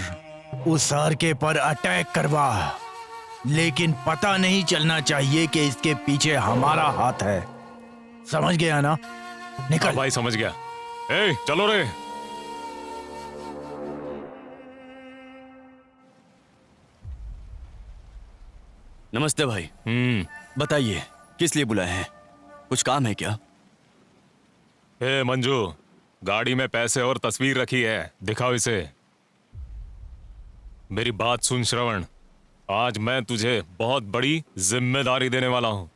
उस आरके पर अटैक करवा, लेकिन पता नहीं चलना चाहिए कि इसके पीछे हमारा हाथ है। समझ गया ना? निकल। हाँ भाई, समझ गया। ए, चलो रे। नमस्ते भाई। बताइए, किस लिए बुलाए हैं? कुछ काम है क्या? ए मंजू, गाड़ी में पैसे और तस्वीर रखी है, दिखाओ इसे। मेरी बात सुन श्रवण, आज मैं तुझे बहुत बड़ी जिम्मेदारी देने वाला हूं।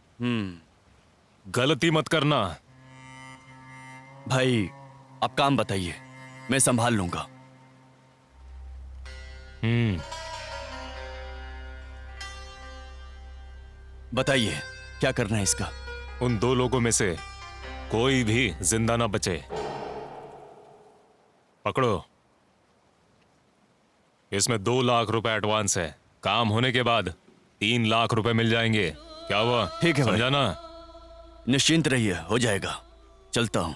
गलती मत करना। भाई, आप काम बताइए, मैं संभाल लूंगा। बताइए, क्या करना है इसका? उन 2 लोगों में से कोई भी जिंदा ना बचे। पकड़ो, इसमें 2 लाख रुपए एडवांस है। काम होने के बाद 3 लाख रुपए मिल जाएंगे। क्या हुआ? ठीक है भाई। समझा ना? निश्चिंत रहिए, हो जाएगा। चलता हूं।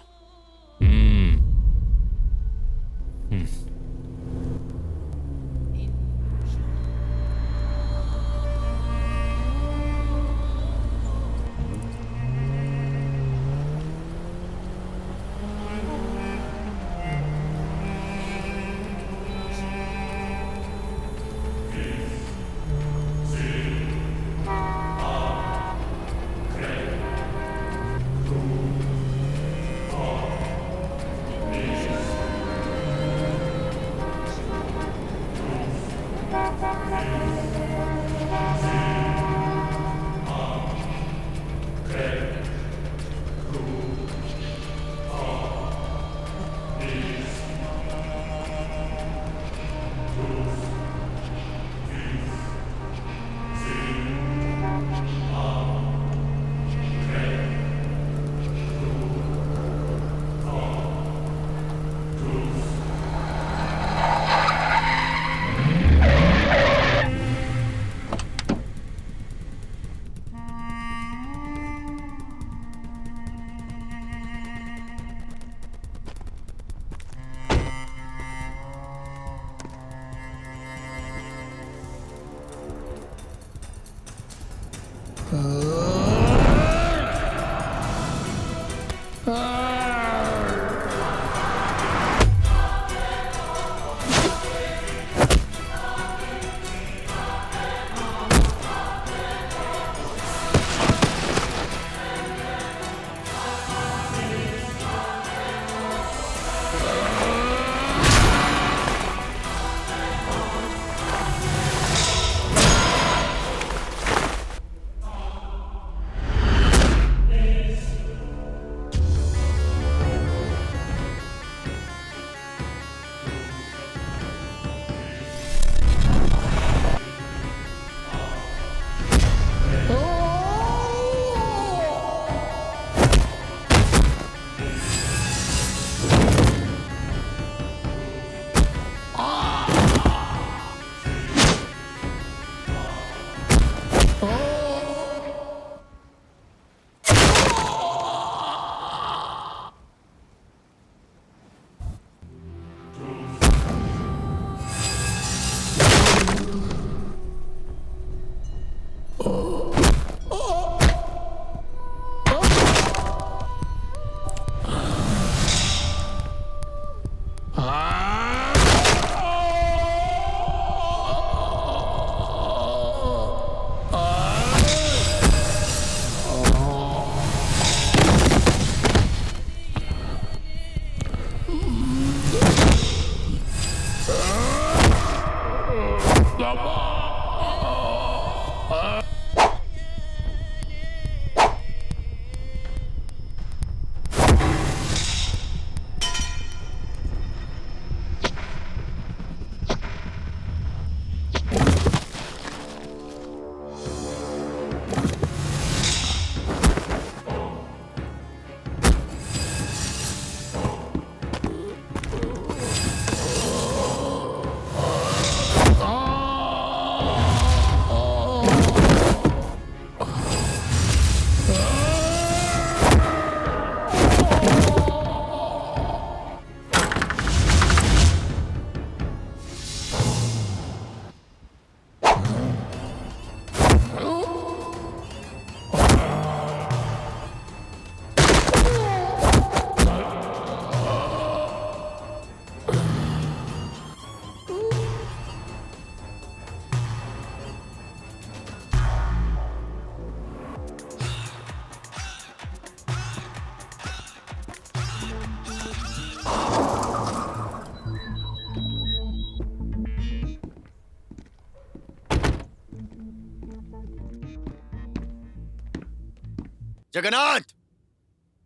Jagannath,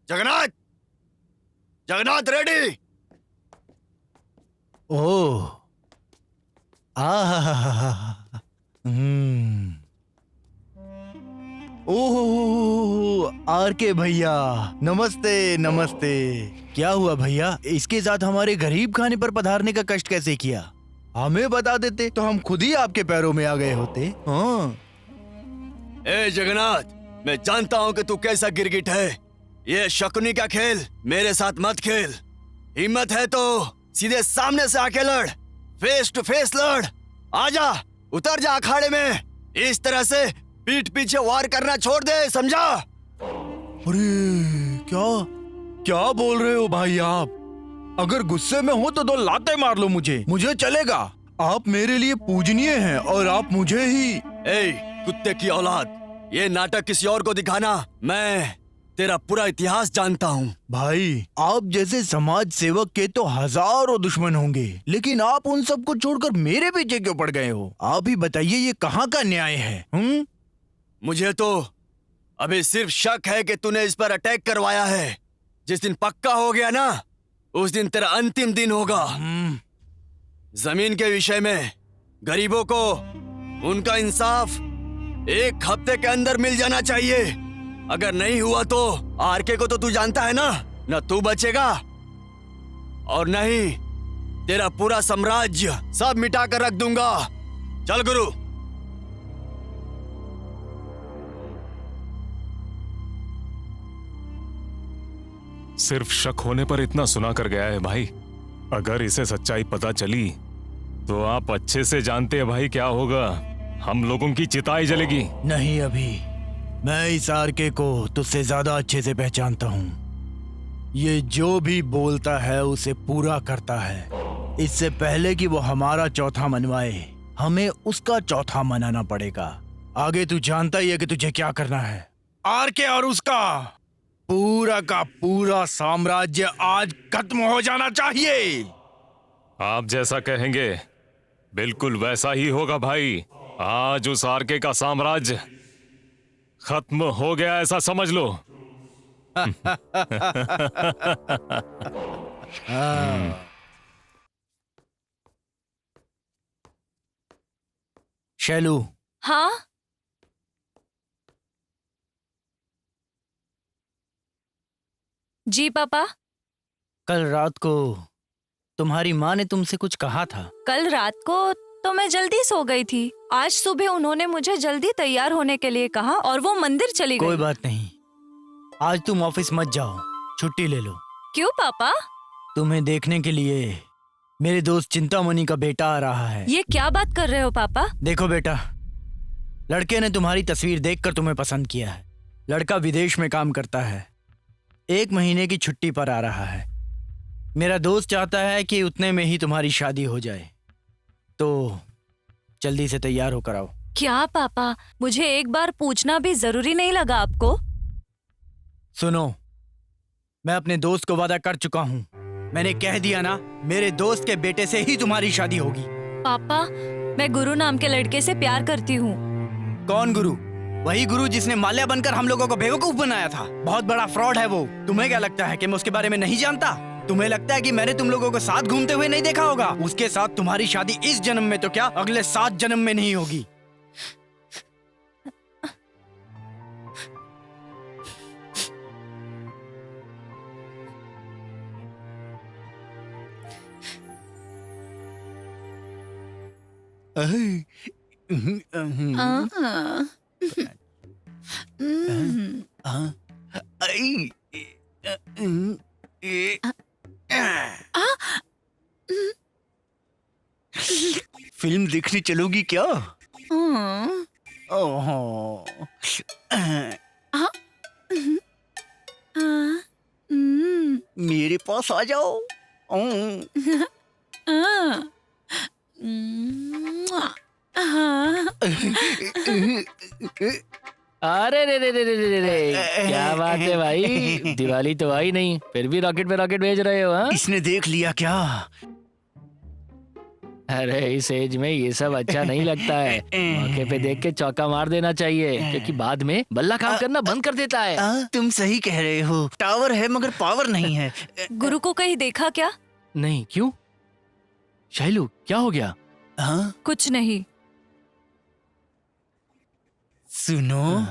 Jagannath, Jagannath ready. Oh, oh, R K भैया, नमस्ते नमस्ते। क्या हुआ भैया, इसके साथ हमारे गरीब खाने पर पधारने का कष्ट कैसे किया? हमें बता देते तो हम खुद ही आपके पैरों में आ गए होते। हाँ। ए जगन्नाथ, मैं जानता हूं कि तू कैसा गिरगिट है। ये शकुनी का खेल मेरे साथ मत खेल। हिम्मत है तो सीधे सामने से आके लड़, फेस टू फेस लड़। आजा, उतर जा अखाड़े में। इस तरह से पीठ पीछे वार करना छोड़ दे, समझा? अरे क्या क्या बोल रहे हो भाई आप? अगर गुस्से में हो तो 2 लातें मार लो मुझे चलेगा। आप मेरे लिए पूजनीय हैं और आप मुझे ही। ए कुत्ते की औलाद, ये नाटक किसी और को दिखाना। मैं तेरा पूरा इतिहास जानता हूँ। भाई, आप जैसे समाज सेवक के तो हजारों दुश्मन होंगे, लेकिन आप उन सबको छोड़कर मेरे पीछे क्यों पड़ गए हो? आप ही बताइए, ये कहाँ का न्याय है? मुझे तो अभी सिर्फ शक है कि तूने इस पर अटैक करवाया है। जिस दिन पक्का हो गया ना, उस दिन तेरा अंतिम दिन होगा। जमीन के विषय में गरीबों को उनका इंसाफ 1 हफ्ते के अंदर मिल जाना चाहिए। अगर नहीं हुआ तो आरके को तो तू जानता है ना, न तू बचेगा और नहीं तेरा पूरा साम्राज्य सब मिटा कर रख दूंगा। चल गुरु। सिर्फ शक होने पर इतना सुना कर गया है भाई। अगर इसे सच्चाई पता चली तो आप अच्छे से जानते हैं भाई क्या होगा। हम लोगों की चिताई जलेगी। नहीं, अभी मैं इस आरके को तुझसे ज्यादा अच्छे से पहचानता हूँ। ये जो भी बोलता है उसे पूरा करता है। इससे पहले कि वो हमारा चौथा मनवाए, हमें उसका चौथा मनाना पड़ेगा। आगे तू जानता ही है कि तुझे क्या करना है। आरके और उसका पूरा का पूरा साम्राज्य आज खत्म हो जाना चाहिए। आप जैसा कहेंगे बिल्कुल वैसा ही होगा भाई। आज उस आरके का साम्राज्य खत्म हो गया ऐसा समझ लो। शैलू, हाँ जी पापा। कल रात को तुम्हारी माँ ने तुमसे कुछ कहा था। कल रात को तो मैं जल्दी सो गई थी। आज सुबह उन्होंने मुझे जल्दी तैयार होने के लिए कहा और वो मंदिर चली कोई गई। बात नहीं, आज तुम ऑफिस मत जाओ, छुट्टी ले लो। क्यों पापा? तुम्हें देखने के लिए मेरे दोस्त चिंतामणि का बेटा आ रहा है। ये क्या बात कर रहे हो पापा? देखो बेटा, लड़के ने तुम्हारी तस्वीर देखकर तुम्हें पसंद किया है। लड़का विदेश में काम करता है, 1 महीने की छुट्टी पर आ रहा है। मेरा दोस्त चाहता है कि उतने में ही तुम्हारी शादी हो जाए, तो जल्दी से तैयार होकर आओ। क्या पापा, मुझे एक बार पूछना भी जरूरी नहीं लगा आपको? सुनो, मैं अपने दोस्त को वादा कर चुका हूँ। मैंने कह दिया ना, मेरे दोस्त के बेटे से ही तुम्हारी शादी होगी। पापा, मैं गुरु नाम के लड़के से प्यार करती हूँ। कौन गुरु? वही गुरु जिसने माल्या बनकर हम लोगों को बेवकूफ बनाया था। बहुत बड़ा फ्रॉड है वो। तुम्हें क्या लगता है कि मैं उसके बारे में नहीं जानता? तुम्हें लगता है कि मैंने तुम लोगों को साथ घूमते हुए नहीं देखा होगा? उसके साथ तुम्हारी शादी इस जन्म में तो क्या, अगले 7 जन्म में नहीं होगी। फिल्म देखने चलोगी क्या? ओहो। मेरे पास आ जाओ। अरे रे रे रे रे रे रे, क्या बात है भाई, दिवाली तो आई नहीं, फिर भी रॉकेट पे रॉकेट भेज रहे हो? हाँ, इसने देख लिया क्या? अरे इस एज में ये सब अच्छा नहीं लगता है। मौके पे देख के चौका मार देना चाहिए, क्योंकि बाद में बल्ला काम करना बंद कर देता है। तुम सही कह रहे हो, टावर है मगर पावर नहीं है। गुरु को कहीं देखा क्या? नहीं, क्यों? शैलू, क्या हो गया? हाँ? कुछ नहीं। सुनो,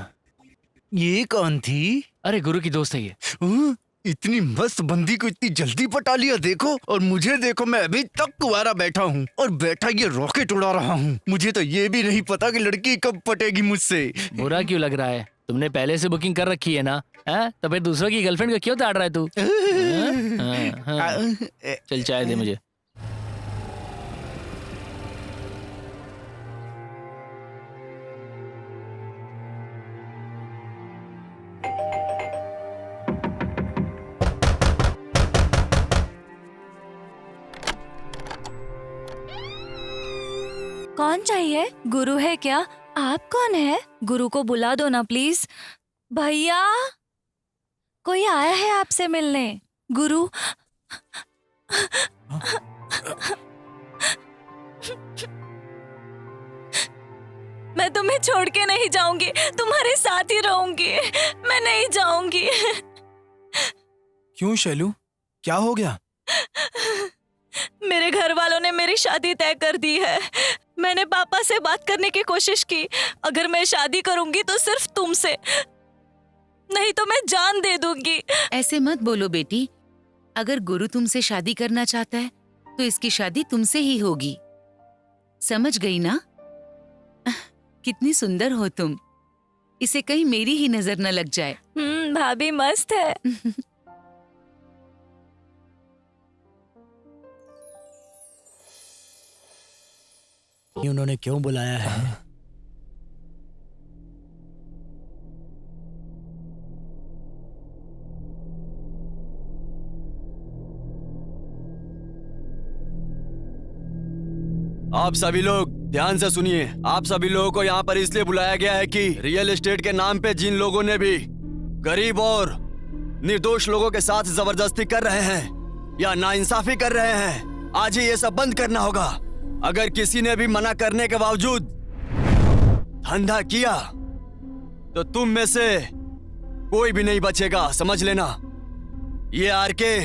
ये कौन थी? अरे गुरु की दोस्त है ये। इतनी मस्त बंदी को इतनी जल्दी पटा लिया, देखो। और मुझे देखो, मैं अभी तक कुंवारा बैठा हूँ और बैठा ये रॉकेट उड़ा रहा हूँ। मुझे तो ये भी नहीं पता कि लड़की कब पटेगी मुझसे। बुरा क्यों लग रहा है? तुमने पहले से बुकिंग कर रखी है ना? है? तो फिर दूसरों की गर्लफ्रेंड को क्यों ताड़ रहा है तू? चल चाय दे मुझे। कौन चाहिए? गुरु है क्या? आप कौन है? गुरु को बुला दो ना प्लीज। भैया, कोई आया है आपसे मिलने। गुरु। मैं तुम्हें छोड़ के नहीं जाऊंगी, तुम्हारे साथ ही रहूंगी। मैं नहीं जाऊंगी। क्यों शैलू, क्या हो गया? मेरे घर वालों ने मेरी शादी तय कर दी है। मैंने पापा से बात करने की कोशिश की, अगर मैं शादी करूंगी तो सिर्फ तुमसे, नहीं तो मैं जान दे दूंगी। ऐसे मत बोलो बेटी, अगर गुरु तुमसे शादी करना चाहता है तो इसकी शादी तुमसे ही होगी। समझ गई ना? कितनी सुंदर हो तुम, इसे कहीं मेरी ही नजर न लग जाए। भाभी मस्त है। उन्होंने क्यों बुलाया है? आप सभी लोग ध्यान से सुनिए। आप सभी लोगों को यहाँ पर इसलिए बुलाया गया है कि रियल एस्टेट के नाम पे जिन लोगों ने भी गरीब और निर्दोष लोगों के साथ जबरदस्ती कर रहे हैं या नाइंसाफी कर रहे हैं, आज ही ये सब बंद करना होगा। अगर किसी ने भी मना करने के बावजूद धंधा किया तो तुम में से कोई भी नहीं बचेगा, समझ लेना। ये आरके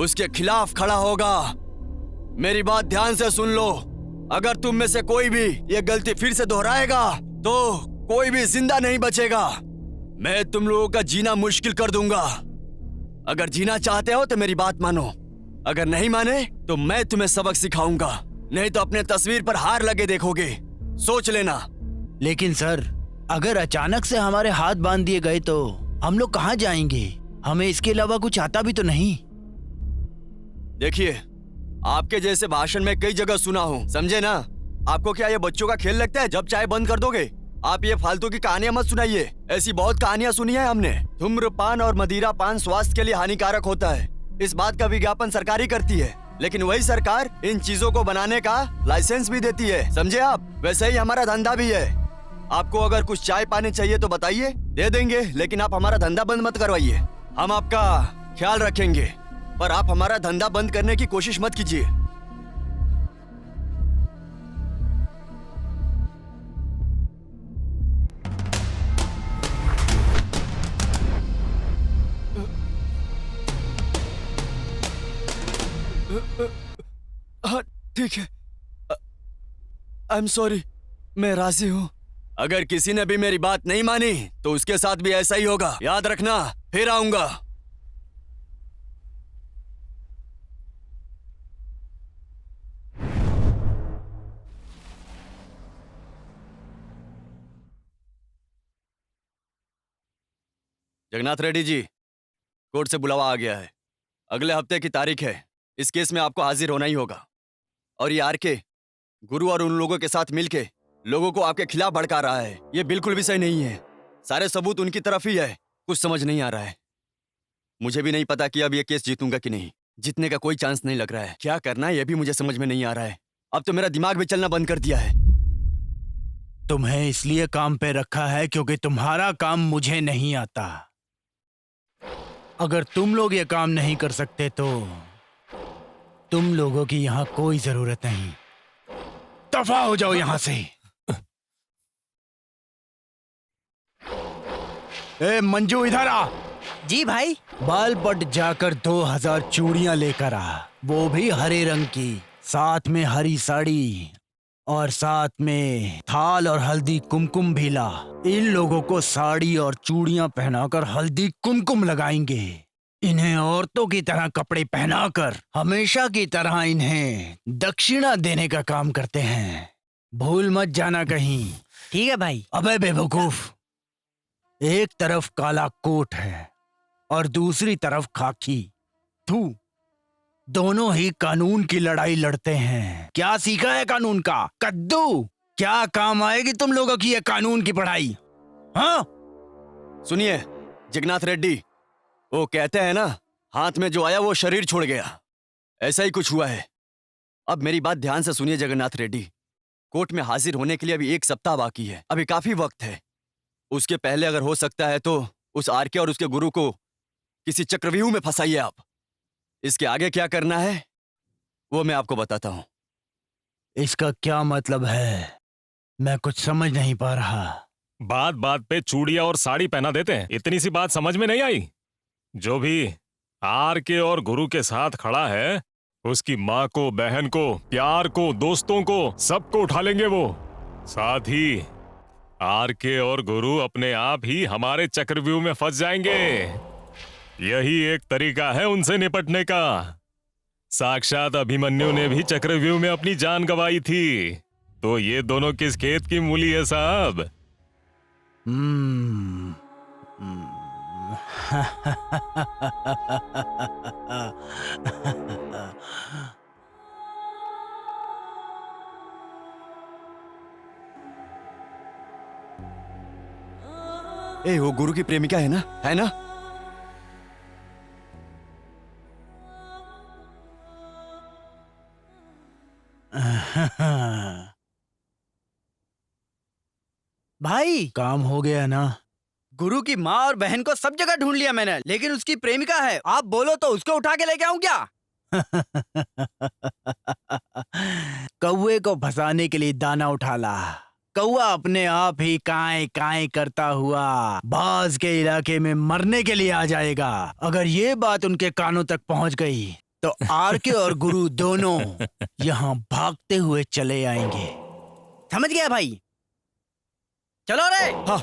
उसके खिलाफ खड़ा होगा। मेरी बात ध्यान से सुन लो। अगर तुम में से कोई भी ये गलती फिर से दोहराएगा तो कोई भी जिंदा नहीं बचेगा। मैं तुम लोगों का जीना मुश्किल कर दूंगा। अगर जीना चाहते हो तो मेरी बात मानो, अगर नहीं माने तो मैं तुम्हें सबक सिखाऊंगा, नहीं तो अपने तस्वीर पर हार लगे देखोगे, सोच लेना। लेकिन सर, अगर अचानक से हमारे हाथ बांध दिए गए तो हम लोग कहाँ जाएंगे? हमें इसके अलावा कुछ आता भी तो नहीं। देखिए, आपके जैसे भाषण में कई जगह सुना हूँ, समझे ना? आपको क्या ये बच्चों का खेल लगता है? जब चाहे बंद कर दोगे। आप ये फालतू की कहानियां मत सुनाइए। ऐसी बहुत कहानियां सुनी है हमने। धूम्रपान और मदिरा पान स्वास्थ्य के लिए हानिकारक होता है, इस बात का विज्ञापन सरकार ही करती है, लेकिन वही सरकार इन चीजों को बनाने का लाइसेंस भी देती है, समझे आप? वैसे ही हमारा धंधा भी है। आपको अगर कुछ चाय पानी चाहिए तो बताइए, दे देंगे, लेकिन आप हमारा धंधा बंद मत करवाइए। हम आपका ख्याल रखेंगे, पर आप हमारा धंधा बंद करने की कोशिश मत कीजिए। हाँ, ठीक है। आई एम सॉरी, मैं राजी हूँ। अगर किसी ने भी मेरी बात नहीं मानी तो उसके साथ भी ऐसा ही होगा, याद रखना। फिर आऊंगा। जगन्नाथ रेड्डी जी, कोर्ट से बुलावा आ गया है। अगले हफ्ते की तारीख है। इस केस में आपको हाजिर होना ही होगा। और ये आरके गुरु और उन लोगों के साथ मिलके लोगों को आपके खिलाफ भड़का रहा है। ये बिल्कुल भी सही नहीं है। सारे सबूत उनकी तरफ ही है। कुछ समझ नहीं आ रहा है। मुझे भी नहीं पता कि अब ये केस जीतूंगा कि नहीं। जीतने का कोई चांस नहीं लग रहा है। क्या करना है ये भी मुझे समझ में नहीं आ रहा है। अब तो मेरा दिमाग भी चलना बंद कर दिया है। तुम्हें इसलिए काम पे रखा है क्योंकि तुम्हारा काम मुझे नहीं आता। अगर तुम लोग ये काम नहीं कर सकते तो तुम लोगों की यहाँ कोई जरूरत नहीं। दफा हो जाओ यहाँ से। ए मंजू, इधर आ। जी भाई। बाल पट जाकर 2000 चूड़ियां लेकर आ, वो भी हरे रंग की, साथ में हरी साड़ी और साथ में थाल और हल्दी कुमकुम भी ला। इन लोगों को साड़ी और चूड़ियां पहनाकर हल्दी कुमकुम लगाएंगे। इन्हें औरतों की तरह कपड़े पहनाकर हमेशा की तरह इन्हें दक्षिणा देने का काम करते हैं। भूल मत जाना कहीं। ठीक है भाई। अबे बेवकूफ, एक तरफ काला कोट है और दूसरी तरफ खाकी। थू, दोनों ही कानून की लड़ाई लड़ते हैं। क्या सीखा है कानून का? कद्दू। क्या काम आएगी तुम लोगों की ये कानून की पढ़ाई? हाँ? सुनिए जगन्नाथ रेड्डी, वो कहते हैं ना, हाथ में जो आया वो शरीर छोड़ गया। ऐसा ही कुछ हुआ है। अब मेरी बात ध्यान से सुनिए जगन्नाथ रेड्डी, कोर्ट में हाजिर होने के लिए अभी 1 सप्ताह बाकी है। अभी काफी वक्त है। उसके पहले अगर हो सकता है तो उस आरके और उसके गुरु को किसी चक्रव्यूह में फंसाइए आप। इसके आगे क्या करना है वो मैं आपको बताता हूं। इसका क्या मतलब है? मैं कुछ समझ नहीं पा रहा। बात बात पे चूड़ियां और साड़ी पहना देते हैं। इतनी सी बात समझ में नहीं आई? जो भी आरके और गुरु के साथ खड़ा है, उसकी माँ को, बहन को, प्यार को, दोस्तों को, सबको उठा लेंगे वो। साथ ही आरके और गुरु अपने आप ही हमारे चक्रव्यूह में फंस जाएंगे। यही एक तरीका है उनसे निपटने का। साक्षात अभिमन्यु ने भी चक्रव्यूह में अपनी जान गंवाई थी। तो ये दोनों किस खेत की मूली है साहब? ए, वो गुरु की प्रेमिका है ना? है ना? भाई काम हो गया ना। गुरु की माँ और बहन को सब जगह ढूंढ लिया मैंने, लेकिन उसकी प्रेमिका है। आप बोलो तो उसको उठा के लेके आऊं क्या? कौवे को फंसाने के लिए दाना उठा ला। कौवा अपने आप ही काएं काएं करता हुआ बाज के इलाके में मरने के लिए आ जाएगा। अगर ये बात उनके कानों तक पहुंच गई तो आरके और गुरु दोनों यहाँ भागते हुए चले आएंगे। समझ गया भाई? चलो रे। हाँ।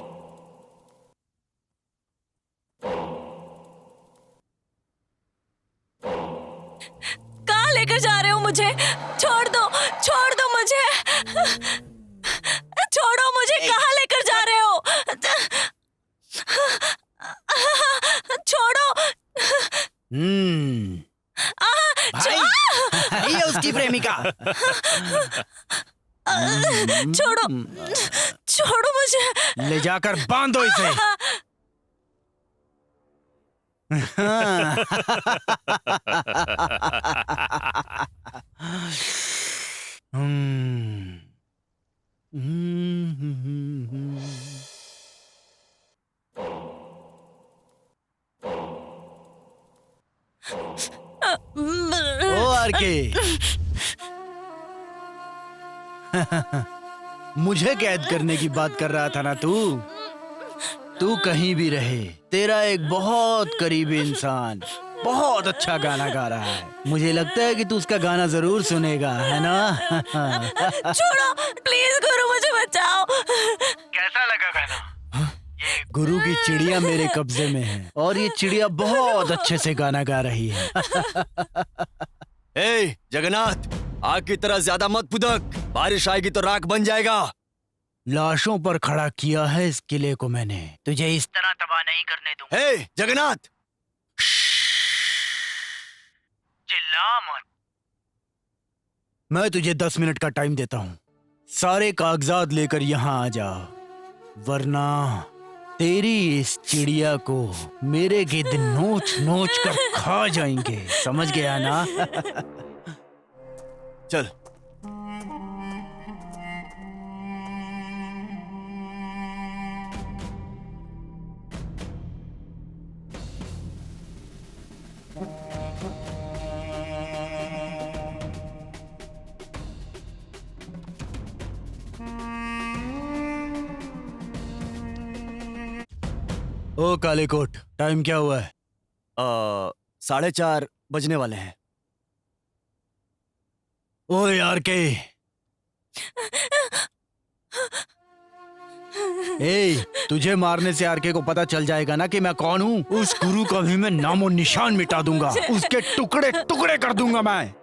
कहाँ लेकर जा रहे हो मुझे? छोड़ दो मुझे। छोड़ो मुझे, कहाँ लेकर जा रहे हो? छोड़ो। भाई ये उसकी प्रेमिका। छोड़ो मुझे। ले जाकर बांधो इसे। ओ आरके, मुझे कैद करने की बात कर रहा था ना तू कहीं भी रहे, तेरा एक बहुत करीबी इंसान बहुत अच्छा गाना गा रहा है। मुझे लगता है कि तू उसका गाना जरूर सुनेगा, है ना? छोड़ो प्लीज गुरु, मुझे बचाओ। कैसा लगा गाना? गुरु की चिड़िया मेरे कब्जे में है और ये चिड़िया बहुत अच्छे से गाना गा रही है। ए जगन्नाथ, आग की तरह ज्यादा मत फुदक, बारिश आएगी तो राख बन जाएगा। लाशों पर खड़ा किया है इस किले को मैंने, तुझे इस तरह तबाह नहीं करने दूंगा। ए जगन्नाथ, चिल्ला मत। मैं तुझे 10 मिनट का टाइम देता हूँ। सारे कागजात लेकर यहाँ आ जा, वरना तेरी इस चिड़िया को मेरे गिद्ध नोच नोच कर खा जाएंगे। समझ गया ना? चल। ओ काले कोट, टाइम क्या हुआ है? 4:30 बजने वाले हैं। ओ यार के, तुझे मारने से आरके को पता चल जाएगा ना कि मैं कौन हूँ। उस गुरु का भी मैं नामो निशान मिटा दूंगा, उसके टुकड़े टुकड़े कर दूंगा मैं।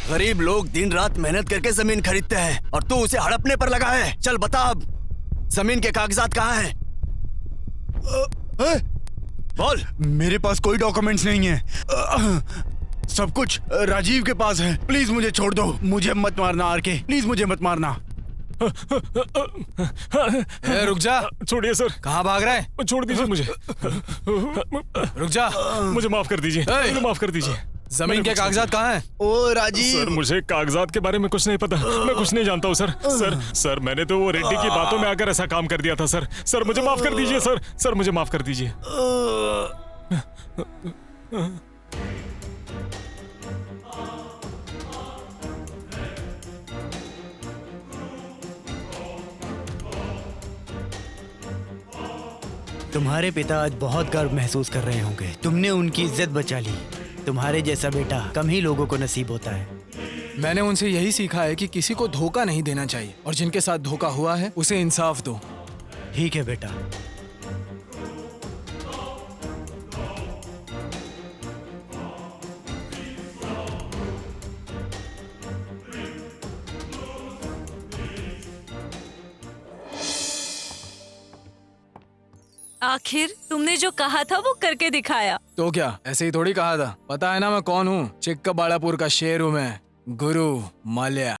गरीब लोग दिन रात मेहनत करके जमीन खरीदते हैं और तू उसे हड़पने पर लगा है। चल बता अब जमीन के कागजात कहाँ हैं? बोल। मेरे पास कोई डॉक्यूमेंट्स नहीं है। सब कुछ राजीव के पास है। प्लीज मुझे छोड़ दो। मुझे मत मारना आरके, प्लीज मुझे मत मारना। ए, रुक जा। छोड़िए सर। कहाँ भाग रहा है? छोड़ दीजिए मुझे। रुक जा। मुझे माफ कर दीजिए, मुझे माफ कर दीजिए। जमीन के कागजात कहाँ हैं? ओ राजीव। सर मुझे कागजात के बारे में कुछ नहीं पता, मैं कुछ नहीं जानता हूँ सर मैंने तो वो रेड्डी की बातों में आकर ऐसा काम कर दिया था सर मुझे माफ कर दीजिए सर मुझे माफ कर दीजिए। तुम्हारे पिता आज बहुत गर्व महसूस कर रहे होंगे। तुमने उनकी इज्जत बचा ली। तुम्हारे जैसा बेटा कम ही लोगों को नसीब होता है। मैंने उनसे यही सीखा है कि किसी को धोखा नहीं देना चाहिए और जिनके साथ धोखा हुआ है उसे इंसाफ दो। ठीक है बेटा। आखिर तुमने जो कहा था वो करके दिखाया। तो क्या ऐसे ही थोड़ी कहा था? पता है ना मैं कौन हूँ? चिक्कबाड़ापुर का शेर हूँ मैं, गुरु माल्या।